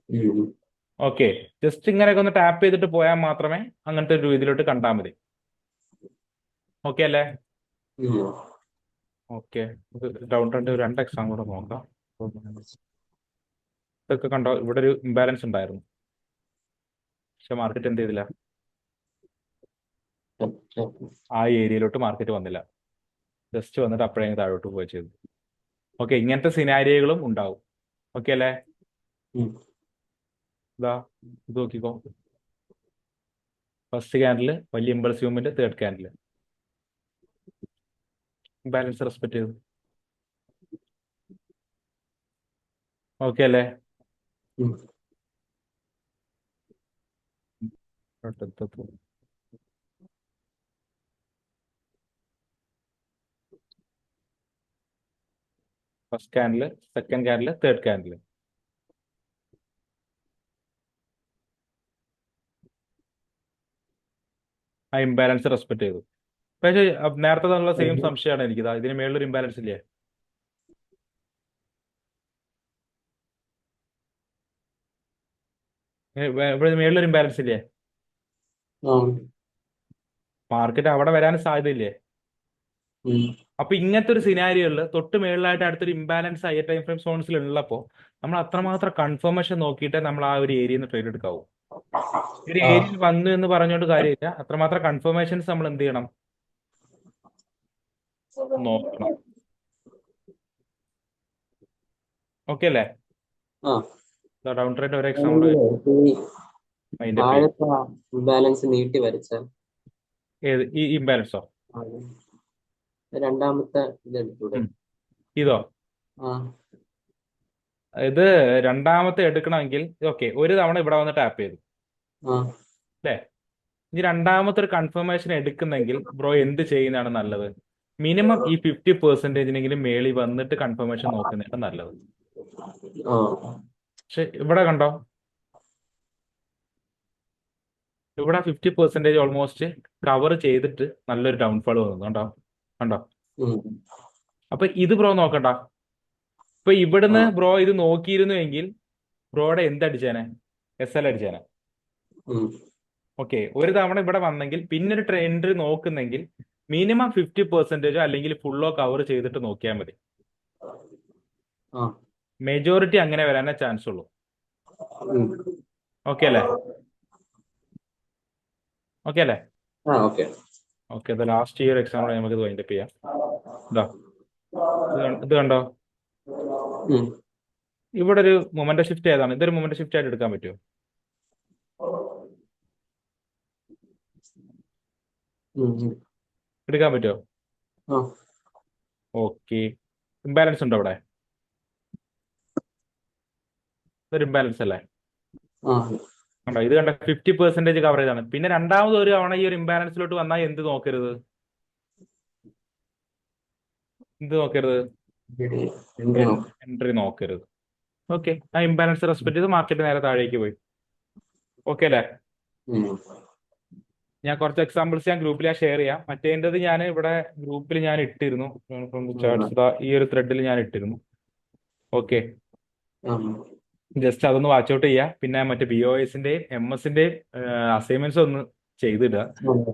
B: ഉം.
A: ഓക്കെ, ജസ്റ്റ് ഇങ്ങനെയൊക്കെ ഒന്ന് ടാപ്പ് ചെയ്തിട്ട് പോയാൽ മാത്രമേ അങ്ങനത്തെ ഒരു രീതിയിലോട്ട് കണ്ടാൽ മതി. ഓക്കെ അല്ലേ?
B: ഉം.
A: ഓക്കെ, ഡൗൺ ട്രെൻഡ് രണ്ട് എക്സാം കൂടെ നോക്കാം. ഇതൊക്കെ കണ്ടോ, ഇവിടെ ഒരു ഇംബാലൻസ് ഉണ്ടായിരുന്നു, പക്ഷെ മാർക്കറ്റ് എന്ത് ചെയ്തില്ല, ആ ഏരിയയിലോട്ട് മാർക്കറ്റ് വന്നില്ല, ജസ്റ്റ് വന്നിട്ട് അപ്പോഴേ താഴോട്ട് പോയി ചെയ്തു. ഓക്കെ, ഇങ്ങനത്തെ സിനാരിയകളും ഉണ്ടാവും. ഓക്കെ അല്ലേ?
B: ഉം.
A: ഇതാ ഇത് നോക്കിക്കോ, ഫസ്റ്റ് ക്യാൻഡിൽ വലിയ impulsive movement, third candle balance respect ചെയ്തു. ഓക്കെ അല്ലേ?
B: ഉം.
A: First candle, second candle, third candle ആ ഇംബാലൻസ് റെസ്പെക്ട് ചെയ്തു. പക്ഷേ നേരത്തെ തന്നുള്ള സെയിം
B: ഉം.
A: സംശയമാണ് എനിക്ക്. ഇതിന് മേളിലൊരു ഇംബാലൻസ് ഇല്ലേ? ഇവിടെ മേളിലൊരു ഇംബാലൻസ് ഇല്ലേ?
B: ആ.
A: മാർക്കറ്റ് അവിടെ വരാൻ സാധ്യതയില്ലേ?
B: ഉം.
A: അപ്പൊ ഇങ്ങനത്തെ ഒരു സിനാരിയോയിൽ തൊട്ട് മേളിലായിട്ട് അടുത്തൊരു ഇംബാലൻസ് ഹയർ ടൈം ഫ്രെയിം സോൺസിൽ ഉള്ളപ്പോൾ നമ്മൾ അത്രമാത്രം കൺഫർമേഷൻ നോക്കിയിട്ട് നമ്മൾ ആ ഒരു ഏരിയയിൽ നിന്ന് ട്രേഡ് എടുക്കാവൂ. ഒരു
B: ആ.
A: ഏരിയയിൽ വന്നു എന്ന് പറഞ്ഞുകൊണ്ട് കാര്യമില്ല. അത്രമാത്രം കൺഫർമേഷൻസ് നമ്മൾ എന്ത് ചെയ്യണം? നോക്കണം. ഓക്കെ അല്ലേ?
B: ആ.
A: ഡൗൺ ട്രേഡ് ഒരു എക്സാമ്പിൾ
B: ആണെങ്കിലേ ഈ
A: അതിന്റെ പേര്
B: താഴത്തെ ബാലൻസ് നീട്ടി വരച്ചാൽ
A: ഏത് ഈ ഇംബാലൻസോ?
B: ആ, രണ്ടാമത്തെ ഇതെടുത്തൂടെ?
A: ഇതോ?
B: ആ.
A: ഇത് രണ്ടാമത്തെ എടുക്കണമെങ്കിൽ ഓക്കെ, ഒരു തവണ ഇവിടെ വന്ന് ടാപ്പ് ചെയ്തു
B: ആ.
A: അല്ലേ? ഇനി രണ്ടാമത്തെ ഒരു കൺഫർമേഷൻ എടുക്കുന്നെങ്കിൽ ബ്രോ എന്ത് ചെയ്യുന്നതാണ് നല്ലത്? മിനിമം ഈ 50%-എങ്കിലും മേളിൽ വന്നിട്ട് കൺഫർമേഷൻ നോക്കുന്നതാണ് നല്ലത്.
B: ആ.
A: പക്ഷെ ഇവിടെ കണ്ടോ, ഇവിടെ 50% ഓൾമോസ്റ്റ് കവർ ചെയ്തിട്ട് നല്ലൊരു ഡൗൺഫാൾ വന്നു. കണ്ടോ? കണ്ടോ?
B: ഉം.
A: അപ്പൊ ഇത് ബ്രോ നോക്കണ്ട. ഇപ്പൊ
B: ആ.
A: ഇവിടുന്ന് ബ്രോ ഇത് നോക്കിയിരുന്നുവെങ്കിൽ ബ്രോയുടെ എന്തടിച്ചേനെ? SL അടിച്ചേനെ.
B: ഉം.
A: ഓക്കെ, ഒരു തവണ ഇവിടെ വന്നെങ്കിൽ പിന്നെ ഒരു ട്രെൻഡ് നോക്കുന്നെങ്കിൽ മിനിമം 50%-ഓ അല്ലെങ്കിൽ ഫുള്ളോ കവർ ചെയ്തിട്ട് നോക്കിയാൽ മതി.
B: ആ.
A: മെജോറിറ്റി അങ്ങനെ വരാനേ ചാൻസ് ഉള്ളൂ.
B: ഉം.
A: ഓക്കെ അല്ലേ? ഓക്കെ അല്ലേ?
B: ആ. ഓക്കെ.
A: ഓക്കെ, ഇത് ലാസ്റ്റ് ഇയർ എക്സാമ്പിൾ നമുക്ക് ഇത് വൈൻഡപ്പ് ചെയ്യാം. ഇതാ, ഇത് കണ്ടോ?
B: ഉം.
A: ഇവിടെ ഒരു മൊമെന്റ് ഷിഫ്റ്റ് ഏതാണ്? ഇതൊരു മൊമെന്റ് ഷിഫ്റ്റ് ആയിട്ട് എടുക്കാൻ പറ്റുമോ?
B: ഉം. ഉം.
A: എടുക്കാൻ പറ്റുമോ?
B: ആ.
A: ഓക്കെ, ഇംബാലൻസ് ഉണ്ടോ അവിടെ? ഇതൊരു ഇംബാലൻസ് അല്ലേ?
B: ആ.
A: കണ്ടോ? ഇത് കണ്ട 50% കവർ ചെയ്താണ്. പിന്നെ രണ്ടാമത് ഒരു തവണ ഈ ഒരു ഇംബാലൻസിലോട്ട് വന്നാൽ എന്ത് നോക്കരുത്? എന്ത് നോക്കരുത്?
B: ഇവിടെ എൻട്രി നോക്കാം.
A: എൻട്രി നോക്കരുത്. ഓക്കെ, ആ ഇംബാലൻസ് റെസ്പെക്ട് ചെയ്ത് മാർക്കറ്റ് നേരെ താഴേക്ക് പോയി. ഓക്കെ അല്ലേ?
B: ഉം.
A: ഞാൻ കുറച്ച് എക്സാമ്പിൾസ് ഞാൻ ഗ്രൂപ്പിൽ ഷെയർ ചെയ്യാം. മറ്റേണ്ടത് ഞാൻ ഇവിടെ ഗ്രൂപ്പിൽ ഞാൻ ഇട്ടിരുന്നു. ചാർട്ട്സ് ഈ ഒരു ത്രെഡിൽ ഞാൻ ഇട്ടിരുന്നു. ഓക്കെ,
B: ആ.
A: ജസ്റ്റ് അതൊന്ന് വാച്ച് ഔട്ട് ചെയ്യുക. പിന്നെ മറ്റേ BOSന്റെയും MS-ന്റെയും അസൈൻമെന്റ്സ് ഒന്ന് ചെയ്തിടുക.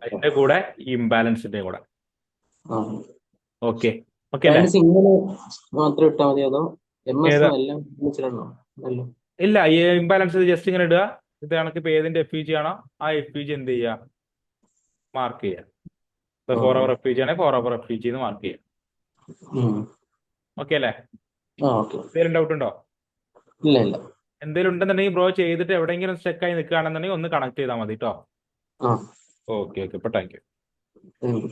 A: അതിന്റെ കൂടെ ഈ ഇംബാലൻസിന്റെയും കൂടെ.
B: ആ.
A: ഓക്കെ, ഓക്കെ അല്ലേ?
B: ബാലൻസ് ഇങ്ങനെ മാത്രം ഇട്ടാൽ മതി അതോ MS
A: ഏതാ?
B: എല്ലാം ഒന്നിച്ചിടണോ? അല്ല.
A: ഇല്ല, ഈ ഇംബാലൻസ് ജസ്റ്റ് ഇങ്ങനെ ഇടുക. ഇത് കണക്ക് ഇപ്പൊ ഏതിന്റെ FUG ആണോ ആ FUG എന്ത് ചെയ്യുക? മാർക്ക് ചെയ്യുക.
B: ആ.
A: 4 അവർ FUG ആണെങ്കിൽ 4 അവർ FUG എന്ന് മാർക്ക് ചെയ്യുക.
B: ഉം.
A: ഓക്കെ അല്ലേ?
B: ആ. ഓക്കെ.
A: എന്തെങ്കിലും ഡൗട്ട് ഉണ്ടോ?
B: ഇല്ല ഇല്ല.
A: എന്തെങ്കിലും ഉണ്ടെന്നുണ്ടെങ്കിൽ ബ്രോ ചെയ്തിട്ട് എവിടെയെങ്കിലും സ്റ്റക്ക് ആയി നിൽക്കുകയാണെന്നുണ്ടെങ്കിൽ ഒന്ന് കണക്ട് ചെയ്താൽ മതി കേട്ടോ.
B: ആ.
A: ഓക്കെ ഓക്കെ, ഇപ്പൊ താങ്ക് യു.
B: Thank you.